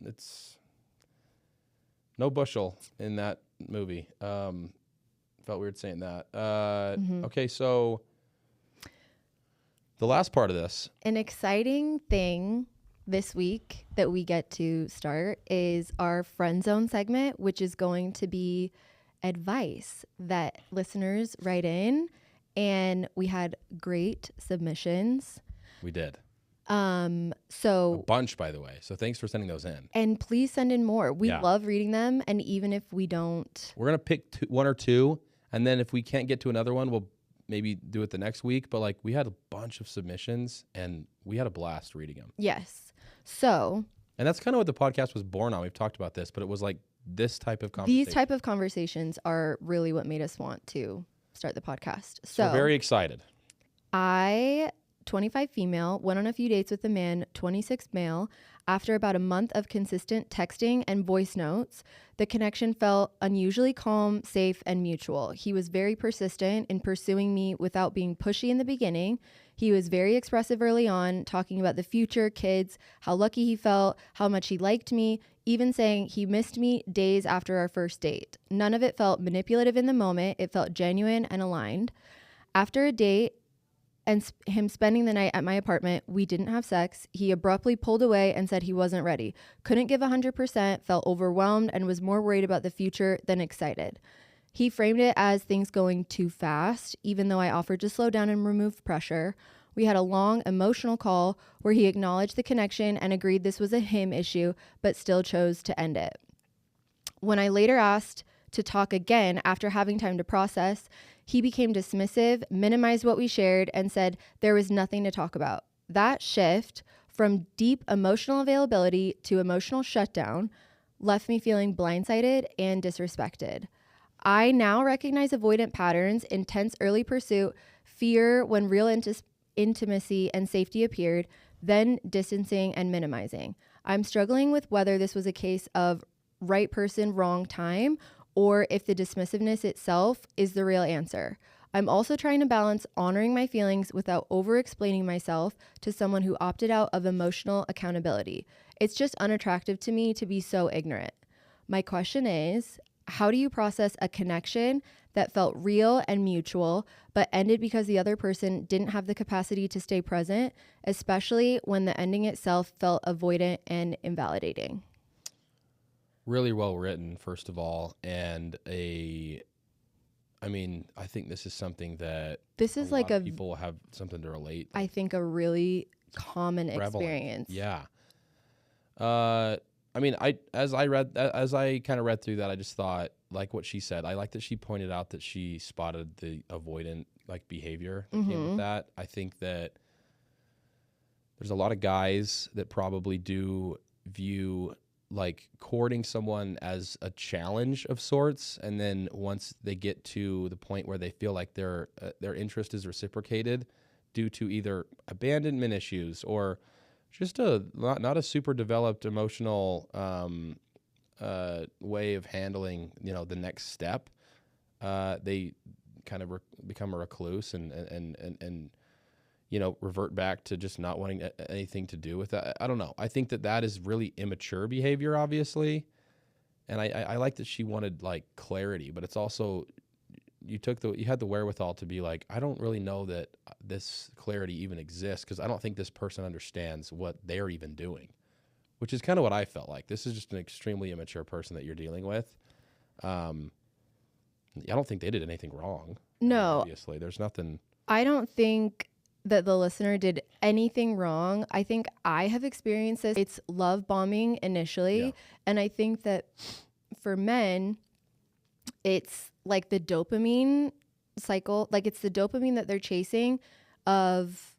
[SPEAKER 1] It's no bushel in that movie. Felt weird saying that. Okay, so the last part of this.
[SPEAKER 2] An exciting thing this week that we get to start is our friend zone segment, which is going to be advice that listeners write in, and we had great submissions.
[SPEAKER 1] We did.
[SPEAKER 2] So
[SPEAKER 1] a bunch, by the way. So thanks for sending those in.
[SPEAKER 2] And please send in more. We love reading them, and even if we don't,
[SPEAKER 1] we're gonna pick one or two, and then if we can't get to another one, we'll maybe do it the next week. But like, we had a bunch of submissions, and we had a blast reading them.
[SPEAKER 2] Yes. So,
[SPEAKER 1] and that's kind of what the podcast was born on. We've talked about this, but it was like this type of conversation.
[SPEAKER 2] These type of conversations are really what made us want to start the podcast. So
[SPEAKER 1] we're very excited.
[SPEAKER 2] 25 female, went on a few dates with a man, 26 male. After about a month of consistent texting and voice notes, the connection felt unusually calm, safe, and mutual. He was very persistent in pursuing me without being pushy in the beginning. He was very expressive early on, talking about the future, kids, how lucky he felt, how much he liked me, even saying he missed me days after our first date. None of it felt manipulative in the moment. It felt genuine and aligned. After a date, and him spending the night at my apartment, we didn't have sex. He abruptly pulled away and said he wasn't ready. Couldn't give 100%, felt overwhelmed, and was more worried about the future than excited. He framed it as things going too fast, even though I offered to slow down and remove pressure. We had a long, emotional call where he acknowledged the connection and agreed this was a him issue, but still chose to end it. When I later asked to talk again after having time to process, he became dismissive, minimized what we shared, and said there was nothing to talk about. That shift from deep emotional availability to emotional shutdown left me feeling blindsided and disrespected. I now recognize avoidant patterns, intense early pursuit, fear when real intimacy and safety appeared, then distancing and minimizing. I'm struggling with whether this was a case of right person, wrong time, or if the dismissiveness itself is the real answer. I'm also trying to balance honoring my feelings without over-explaining myself to someone who opted out of emotional accountability. It's just unattractive to me to be so ignorant. My question is, how do you process a connection that felt real and mutual, but ended because the other person didn't have the capacity to stay present, especially when the ending itself felt avoidant and invalidating?
[SPEAKER 1] Really well written, first of all, and I think this is something that people have something to relate.
[SPEAKER 2] I think a really common experience.
[SPEAKER 1] Yeah. As I kind of read through that, I just thought, like what she said, I like that she pointed out that she spotted the avoidant like behavior that came with that. I think that there's a lot of guys that probably do view like courting someone as a challenge of sorts, and then once they get to the point where they feel like their interest is reciprocated due to either abandonment issues or just not a super developed emotional way of handling the next step, they kind of become a recluse and revert back to just not wanting anything to do with that. I don't know. I think that is really immature behavior, obviously. And I like that she wanted like clarity, but it's also, you had the wherewithal to be like, I don't really know that this clarity even exists because I don't think this person understands what they're even doing, which is kind of what I felt like. This is just an extremely immature person that you're dealing with. I don't think they did anything wrong.
[SPEAKER 2] No.
[SPEAKER 1] Obviously, there's nothing.
[SPEAKER 2] I don't think that the listener did anything wrong. I think I have experienced this. It's love bombing initially.
[SPEAKER 1] Yeah.
[SPEAKER 2] And I think that for men, it's like the dopamine cycle. Like it's the dopamine that they're chasing of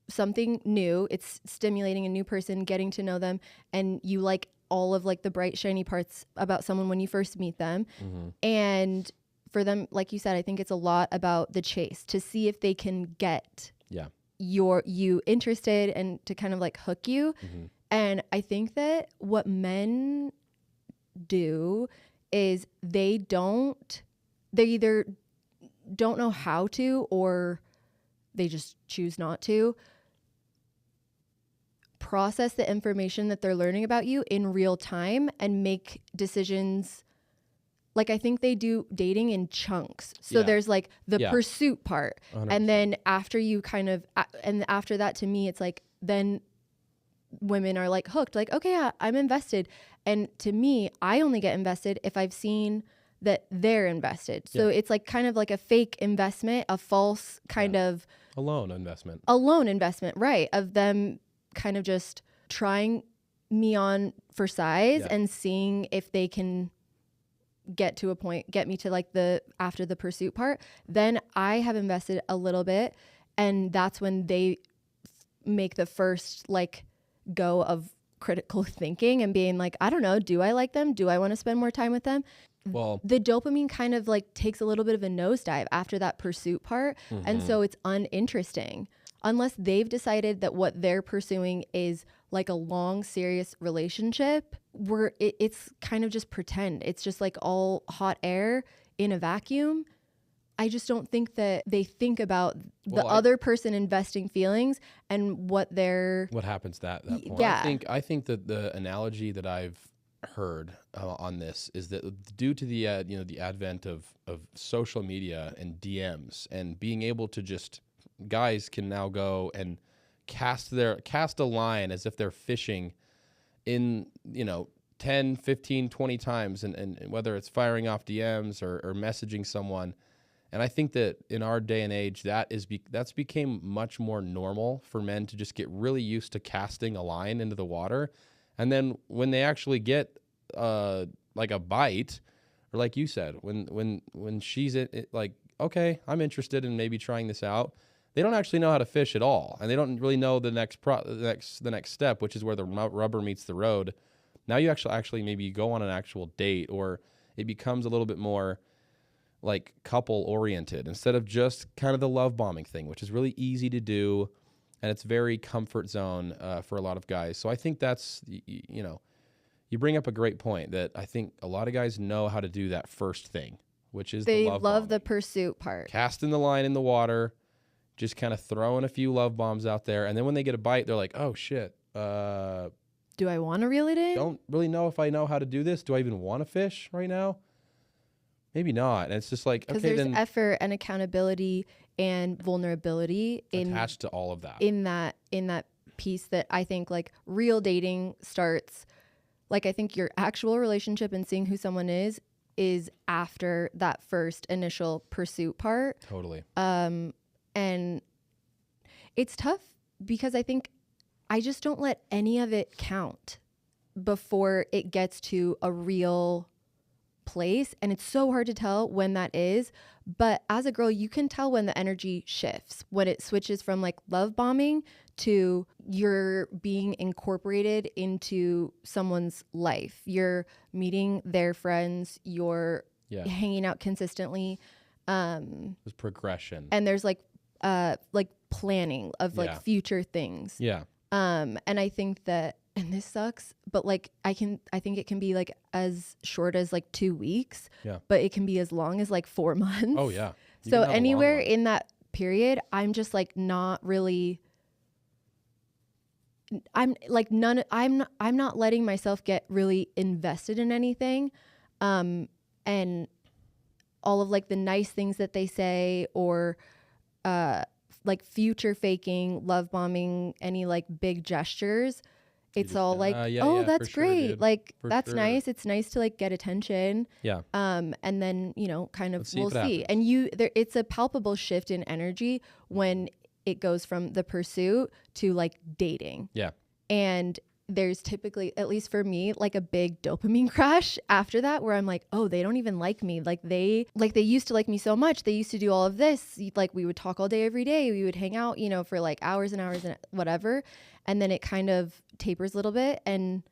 [SPEAKER 2] something new. It's stimulating a new person, getting to know them. And you like all of like the bright, shiny parts about someone when you first meet them.
[SPEAKER 1] Mm-hmm.
[SPEAKER 2] And for them, like you said, I think it's a lot about the chase to see if they can get you interested and to kind of like hook you.
[SPEAKER 1] Mm-hmm.
[SPEAKER 2] And I think that what men do is they either don't know how to, or they just choose not to process the information that they're learning about you in real time and make decisions. Like, I think they do dating in chunks. So there's like the pursuit part.
[SPEAKER 1] 100%.
[SPEAKER 2] And then after you kind of, and after that, to me, it's like, then women are like hooked, like, okay, yeah, I'm invested. And to me, I only get invested if I've seen that they're invested. So it's like kind of like a fake investment, a false kind of
[SPEAKER 1] a loan investment,
[SPEAKER 2] right? Of them kind of just trying me on for size and seeing if they can get me to like after the pursuit part. Then I have invested a little bit, and that's when they make the first like go of critical thinking and being like, I don't know, do I like them? Do I want to spend more time with them?
[SPEAKER 1] Well,
[SPEAKER 2] the dopamine kind of like takes a little bit of a nosedive after that pursuit part.
[SPEAKER 1] Mm-hmm.
[SPEAKER 2] And so it's uninteresting unless they've decided that what they're pursuing is like a long, serious relationship where it's kind of just pretend. It's just like all hot air in a vacuum. I just don't think that they think about the other person investing feelings and what
[SPEAKER 1] happens at that point.
[SPEAKER 2] Yeah.
[SPEAKER 1] I think that the analogy that I've heard on this is that due to the the advent of social media and DMs and being able to just, guys can now go and cast a line as if they're fishing in 10, 15, 20 times, and whether it's firing off DMs or messaging someone. And I think that in our day and age, that's became much more normal for men to just get really used to casting a line into the water. And then when they actually get like a bite, or like you said, when she's like, okay, I'm interested in maybe trying this out, they don't actually know how to fish at all, and they don't really know the next step, which is where the rubber meets the road. Now you actually maybe go on an actual date, or it becomes a little bit more like couple oriented instead of just kind of the love bombing thing, which is really easy to do, and it's very comfort zone for a lot of guys. So I think that's you bring up a great point that I think a lot of guys know how to do that first thing, which is
[SPEAKER 2] they
[SPEAKER 1] the love
[SPEAKER 2] love
[SPEAKER 1] bombing.
[SPEAKER 2] the pursuit part,
[SPEAKER 1] casting the line in the water, just kind of throwing a few love bombs out there, and then when they get a bite, they're like, oh shit,
[SPEAKER 2] do I want to reel it in?
[SPEAKER 1] Don't really know if I know how to do this. Do I even want to fish right now? Maybe not. And it's just like, okay,
[SPEAKER 2] there's
[SPEAKER 1] then
[SPEAKER 2] effort and accountability and vulnerability
[SPEAKER 1] attached to all of that.
[SPEAKER 2] In that piece that I think like real dating starts. Like I think your actual relationship and seeing who someone is after that first initial pursuit part.
[SPEAKER 1] Totally.
[SPEAKER 2] And it's tough because I think I just don't let any of it count before it gets to a real place. And it's so hard to tell when that is. But as a girl, you can tell when the energy shifts, when it switches from like love bombing to you're being incorporated into someone's life. You're meeting their friends, you're hanging out consistently.
[SPEAKER 1] There's progression.
[SPEAKER 2] And there's like planning of like future things.
[SPEAKER 1] Yeah.
[SPEAKER 2] And I think that, and this sucks, but like I think it can be like as short as like 2 weeks, but it can be as long as like 4 months.
[SPEAKER 1] Oh yeah.
[SPEAKER 2] So anywhere in that period, I'm just like not really, I'm not letting myself get really invested in anything. And all of like the nice things that they say, or like future faking, love bombing, any like big gestures. It's all like, that's great. Sure, like, that's nice. It's nice to like get attention.
[SPEAKER 1] Yeah.
[SPEAKER 2] And then, kind of, we'll see.
[SPEAKER 1] Happens.
[SPEAKER 2] And it's a palpable shift in energy when it goes from the pursuit to like dating.
[SPEAKER 1] Yeah.
[SPEAKER 2] And there's typically, at least for me, like a big dopamine crash after that where I'm like, oh, they don't even like me. Like they used to like me so much. They used to do all of this. Like we would talk all day, every day. We would hang out, you know, for like hours and hours and whatever. And then it kind of tapers a little bit and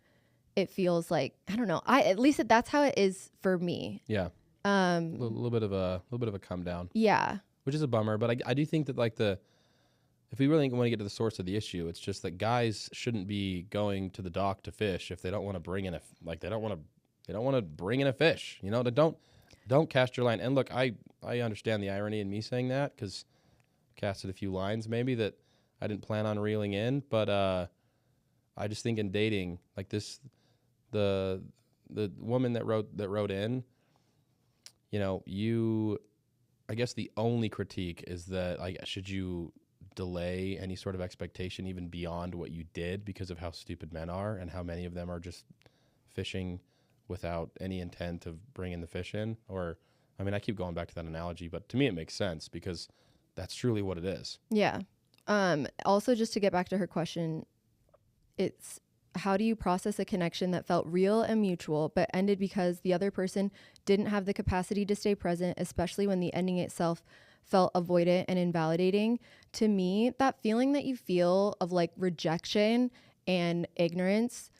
[SPEAKER 2] it feels like, I don't know. At least that's how it is for me.
[SPEAKER 1] Yeah. A little bit of a come down.
[SPEAKER 2] Yeah.
[SPEAKER 1] Which is a bummer. But I do think that like if we really want to get to the source of the issue, it's just that guys shouldn't be going to the dock to fish if they don't want to bring in they don't want to bring in a fish. You know, don't cast your line. And look, I understand the irony in me saying that because I casted a few lines maybe that I didn't plan on reeling in, but I just think in dating like this, the woman that wrote in, you know, I guess the only critique is that like should you delay any sort of expectation even beyond what you did because of how stupid men are and how many of them are just fishing without any intent of bringing the fish in. Or I mean, I keep going back to that analogy, but to me it makes sense because that's truly what it is.
[SPEAKER 2] Yeah. Also, just to get back to her question, it's how do you process a connection that felt real and mutual but ended because the other person didn't have the capacity to stay present, especially when the ending itself felt avoidant and invalidating? To me, that feeling that you feel of like rejection and ignorance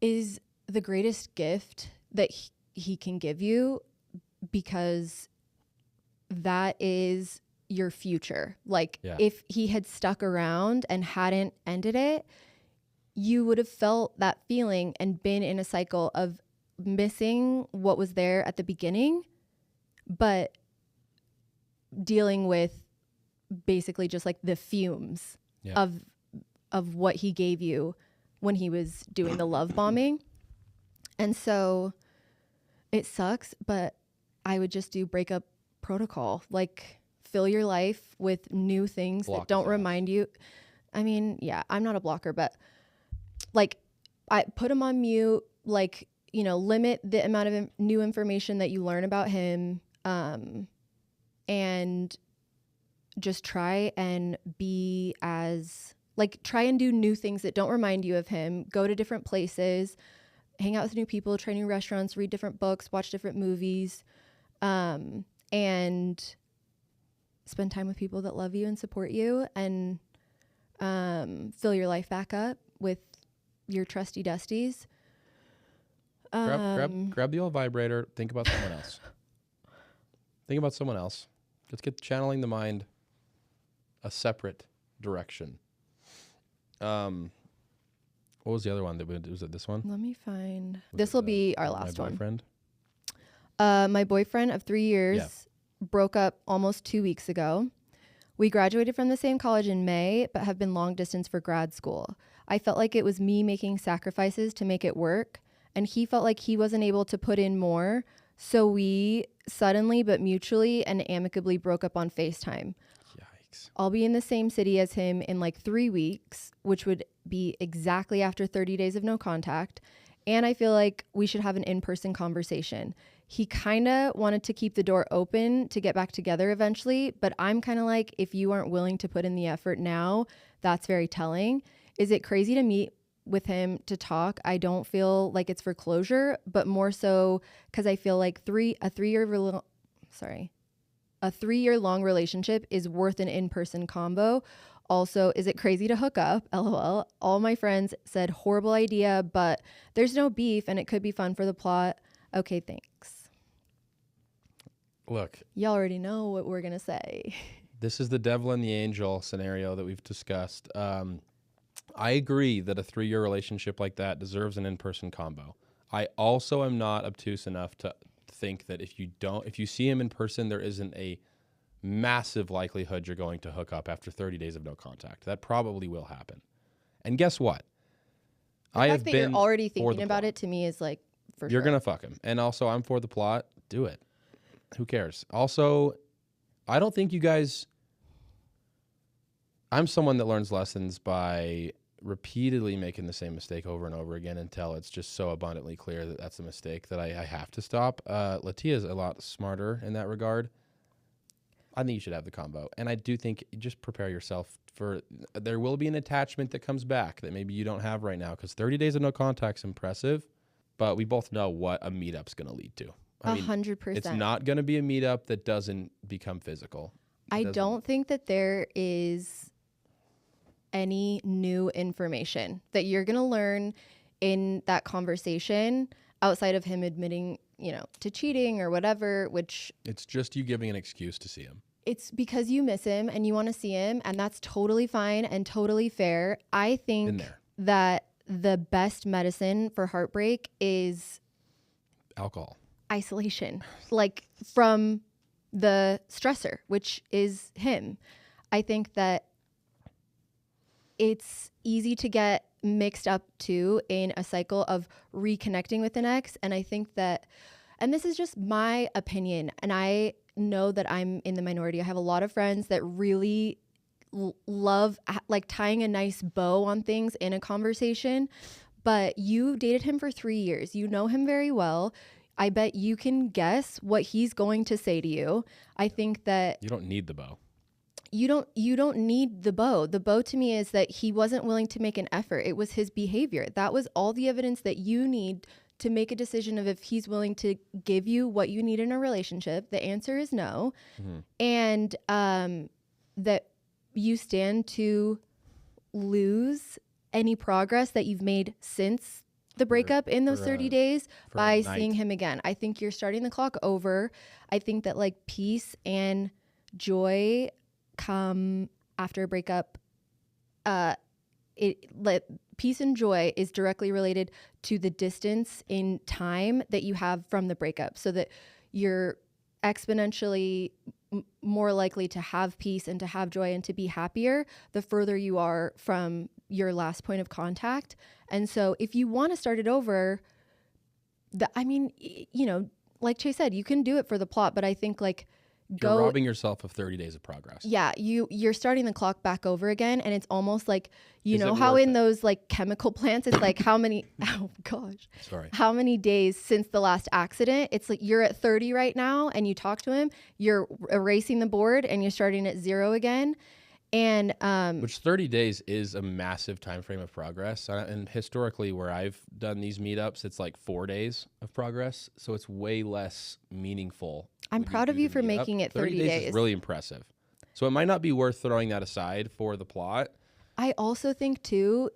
[SPEAKER 2] is the greatest gift that he can give you because that is your future. Like if he had stuck around and hadn't ended it, you would have felt that feeling and been in a cycle of missing what was there at the beginning, but dealing with basically just like the fumes of what he gave you when he was doing the love bombing. And so it sucks, but I would just do breakup protocol, like fill your life with new things that don't remind you. I mean, yeah, I'm not a blocker, but like I put him on mute, like, you know, limit the amount of new information that you learn about him. And just try and be try and do new things that don't remind you of him. Go to different places, hang out with new people, try new restaurants, read different books, watch different movies, and spend time with people that love you and support you, and fill your life back up with your trusty dusties.
[SPEAKER 1] Grab the old vibrator. Think about someone else. Think about someone else. Let's get channeling the mind a separate direction. What was the other one? Was it this one?
[SPEAKER 2] Let me find. This will be our last one.
[SPEAKER 1] My boyfriend?
[SPEAKER 2] My boyfriend of 3 years broke up almost 2 weeks ago. We graduated from the same college in May, but have been long distance for grad school. I felt like it was me making sacrifices to make it work, and he felt like he wasn't able to put in more. So we suddenly but mutually and amicably broke up on FaceTime.
[SPEAKER 1] Yikes.
[SPEAKER 2] I'll be in the same city as him in like 3 weeks, which would be exactly after 30 days of no contact. And I feel like we should have an in-person conversation. He kind of wanted to keep the door open to get back together eventually, but I'm kind of like, if you aren't willing to put in the effort now, that's very telling. Is it crazy to meet with him to talk? I don't feel like it's for closure, but more so because I feel like a 3 year long relationship is worth an in-person combo. Also, is it crazy to hook up? LOL. All my friends said horrible idea, but there's no beef and it could be fun for the plot. Okay, thanks.
[SPEAKER 1] Look,
[SPEAKER 2] y'all already know what we're gonna say.
[SPEAKER 1] This is the devil and the angel scenario that we've discussed. I agree that a 3-year relationship like that deserves an in-person combo. I also am not obtuse enough to think that if you see him in person, there isn't a massive likelihood you're going to hook up after 30 days of no contact. That probably will happen. And guess what?
[SPEAKER 2] The fact that you're already thinking about it to me is like, for sure.
[SPEAKER 1] You're going to fuck him. And also, I'm for the plot. Do it. Who cares? Also, I don't think you guys... I'm someone that learns lessons by repeatedly making the same mistake over and over again until it's just so abundantly clear that that's a mistake that I have to stop. Litia is a lot smarter in that regard. I think you should have the convo. And I do think just prepare yourself for, there will be an attachment that comes back that maybe you don't have right now, because 30 days of no contact's impressive, but we both know what a meetup's going to lead to.
[SPEAKER 2] 100%.
[SPEAKER 1] It's not going to be a meetup that doesn't become physical.
[SPEAKER 2] I don't think that there is any new information that you're going to learn in that conversation outside of him admitting, to cheating or whatever, which...
[SPEAKER 1] It's just you giving an excuse to see him.
[SPEAKER 2] It's because you miss him and you want to see him, and that's totally fine and totally fair. I think that the best medicine for heartbreak is...
[SPEAKER 1] alcohol.
[SPEAKER 2] Isolation, like from the stressor, which is him. I think that it's easy to get mixed up too in a cycle of reconnecting with an ex. And I think that, and this is just my opinion, and I know that I'm in the minority. I have a lot of friends that really love like tying a nice bow on things in a conversation, but you dated him for 3 years. You know him very well. I bet you can guess what he's going to say to you. I think that
[SPEAKER 1] you don't need the bow.
[SPEAKER 2] You don't need the bow. The bow to me is that he wasn't willing to make an effort. It was his behavior. That was all the evidence that you need to make a decision of if he's willing to give you what you need in a relationship. The answer is no. Mm-hmm. And that you stand to lose any progress that you've made since the breakup in those 30 days by seeing him again. I think you're starting the clock over. I think that like peace and joy come after a breakup. Peace and joy is directly related to the distance in time that you have from the breakup, so that you're exponentially more likely to have peace and to have joy and to be happier the further you are from your last point of contact. And so if you want to start it over, like Chase said, you can do it for the plot, but I think like
[SPEAKER 1] you're robbing yourself of 30 days of progress.
[SPEAKER 2] Yeah, you're starting the clock back over again, and it's almost like how in those like chemical plants, it's like how many how many days since the last accident? It's like you're at 30 right now, and you talk to him, you're erasing the board, and you're starting at 0 again. And
[SPEAKER 1] which 30 days is a massive time frame of progress, and historically where I've done these meetups, it's like 4 days of progress, so it's way less meaningful.
[SPEAKER 2] I'm proud of you for making it 30 days.
[SPEAKER 1] Is really impressive. So it might not be worth throwing that aside for the plot.
[SPEAKER 2] I also think too,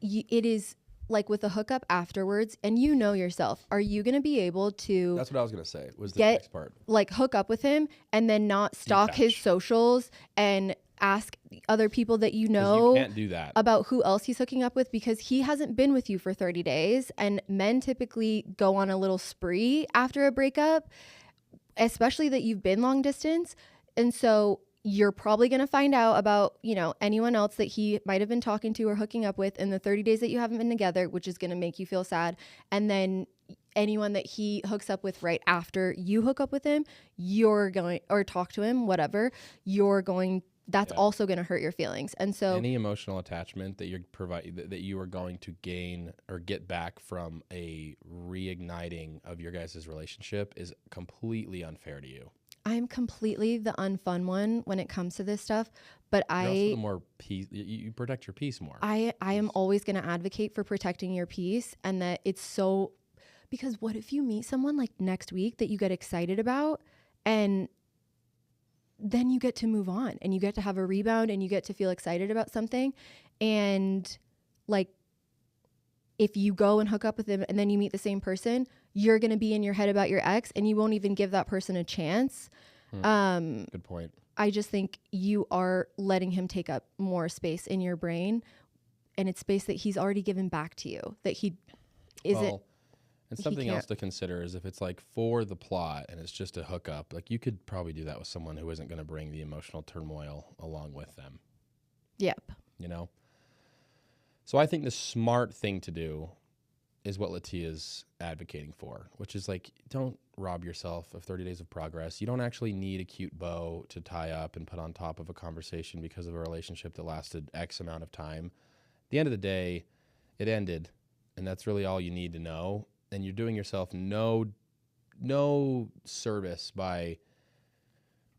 [SPEAKER 2] it is like with a hookup afterwards, and you know yourself, are you going to be able to...
[SPEAKER 1] That's what I was going to say, was the next part.
[SPEAKER 2] Like hook up with him and then not stalk his socials and ask other people that you know
[SPEAKER 1] can't do that.
[SPEAKER 2] About who else he's hooking up with, because he hasn't been with you for 30 days. And men typically go on a little spree after a breakup, especially that you've been long distance. And so you're probably going to find out about, anyone else that he might have been talking to or hooking up with in the 30 days that you haven't been together, which is going to make you feel sad. And then anyone that he hooks up with right after you hook up with him, you're going, or talk to him, whatever, that's also going to hurt your feelings. And so
[SPEAKER 1] any emotional attachment that that you are going to gain or get back from a reigniting of your guys' relationship is completely unfair to you.
[SPEAKER 2] I'm completely the unfun one when it comes to this stuff, but
[SPEAKER 1] You're also the more peace, you protect your peace more.
[SPEAKER 2] I am always going to advocate for protecting your peace, and that it's so, because what if you meet someone like next week that you get excited about, and then you get to move on and you get to have a rebound and you get to feel excited about something. And like, if you go and hook up with them and then you meet the same person, you're going to be in your head about your ex and you won't even give that person a chance.
[SPEAKER 1] Good point.
[SPEAKER 2] I just think you are letting him take up more space in your brain, and it's space that he's already given back to you, that he isn't.
[SPEAKER 1] And something else to consider is if it's like for the plot and it's just a hookup, like you could probably do that with someone who isn't going to bring the emotional turmoil along with them.
[SPEAKER 2] Yep.
[SPEAKER 1] So I think the smart thing to do is what Litia's advocating for, which is like, don't rob yourself of 30 days of progress. You don't actually need a cute bow to tie up and put on top of a conversation because of a relationship that lasted X amount of time. At the end of the day, it ended, and that's really all you need to know. And you're doing yourself no service by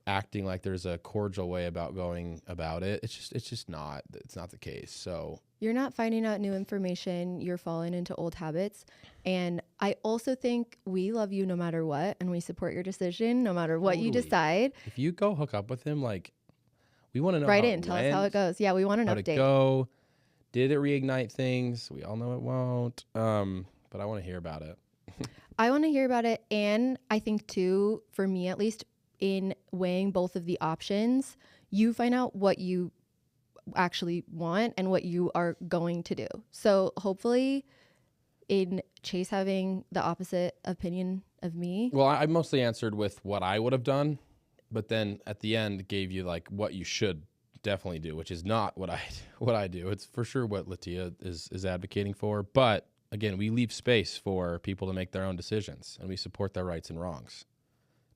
[SPEAKER 1] acting like there's a cordial way about going about it. It's just not. It's not the case. So
[SPEAKER 2] you're not finding out new information. You're falling into old habits. And I also think we love you no matter what, and we support your decision no matter what you decide.
[SPEAKER 1] If you go hook up with him, like, we want to know.
[SPEAKER 2] Write in, tell us how it goes. Yeah, we want an update.
[SPEAKER 1] Go. Did it reignite things? We all know it won't. But I want to hear about it.
[SPEAKER 2] I want to hear about it, and I think too, for me at least, in weighing both of the options, you find out what you actually want and what you are going to do. So hopefully in Chase having the opposite opinion of me.
[SPEAKER 1] Well, I mostly answered with what I would have done, but then at the end gave you like what you should definitely do, which is not what I do. It's for sure what Litia is advocating for. But again, we leave space for people to make their own decisions, and we support their rights and wrongs.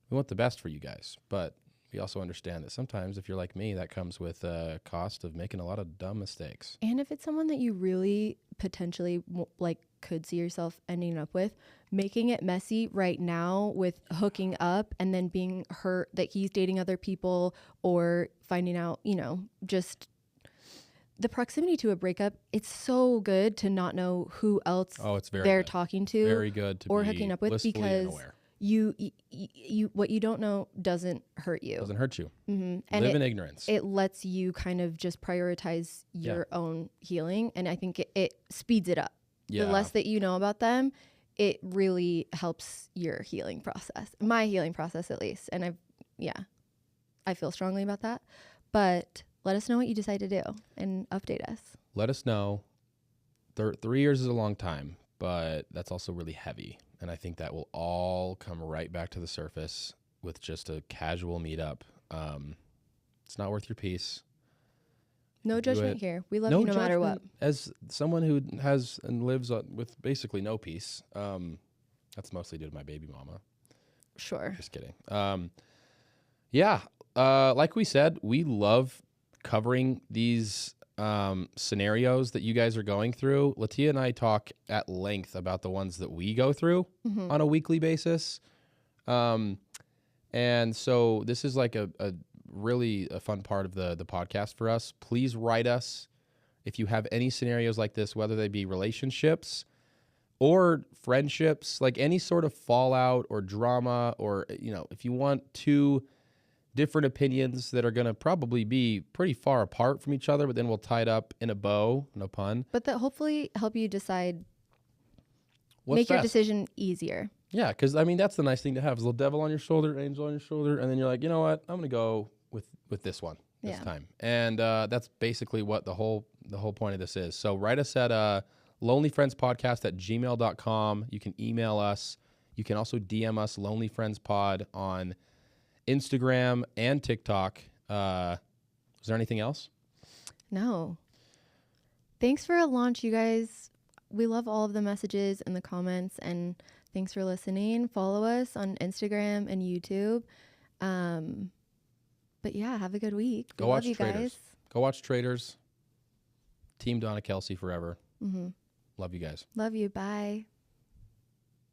[SPEAKER 1] We want the best for you guys, but we also understand that sometimes if you're like me, that comes with a cost of making a lot of dumb mistakes.
[SPEAKER 2] And if it's someone that you really potentially like could see yourself ending up with, making it messy right now with hooking up and then being hurt that he's dating other people, or finding out, you know, just the proximity to a breakup, it's so good to not know who else they're talking to.
[SPEAKER 1] Very good to
[SPEAKER 2] or
[SPEAKER 1] be
[SPEAKER 2] hooking up with, because
[SPEAKER 1] unaware.
[SPEAKER 2] You what you don't know doesn't hurt you.
[SPEAKER 1] Doesn't hurt you.
[SPEAKER 2] Mm-hmm. And
[SPEAKER 1] live in ignorance.
[SPEAKER 2] It lets you kind of just prioritize your own healing, and I think it speeds it up.
[SPEAKER 1] Yeah.
[SPEAKER 2] The less that you know about them, it really helps your healing process. My healing process, at least. And I feel strongly about that. But let us know what you decide to do and update us.
[SPEAKER 1] Let us know. 3 years is a long time, but that's also really heavy. And I think that will all come right back to the surface with just a casual meetup. It's not worth your peace.
[SPEAKER 2] No judgment here. We love you no matter what.
[SPEAKER 1] As someone who has and lives with basically no peace, that's mostly due to my baby mama.
[SPEAKER 2] Sure.
[SPEAKER 1] Just kidding. Like we said, we love covering these scenarios that you guys are going through. Litia and I talk at length about the ones that we go through on a weekly basis. And so this is like a really a fun part of the podcast for us. Please write us if you have any scenarios like this, whether they be relationships or friendships, like any sort of fallout or drama, or, you know, if you want two different opinions that are going to probably be pretty far apart from each other, but then we'll tie it up in a bow, no pun.
[SPEAKER 2] But that hopefully help you decide,
[SPEAKER 1] make
[SPEAKER 2] your decision easier.
[SPEAKER 1] Yeah, because, I mean, that's the nice thing to have, is a little devil on your shoulder, angel on your shoulder, and then you're like, you know what, I'm going to go with this one this time. And that's basically what the whole point of this is. So write us at lonelyfriendspodcast@gmail.com. You can email us. You can also DM us lonelyfriendspod on Instagram and TikTok. Was there anything else?
[SPEAKER 2] No. Thanks for a launch, you guys. We love all of the messages and the comments, and thanks for listening. Follow us on Instagram and YouTube. But yeah, have a good week.
[SPEAKER 1] Go watch Traitors. Guys. Go watch Traitors. Team Donna Kelsey forever. Mm-hmm. Love you guys.
[SPEAKER 2] Love you. Bye.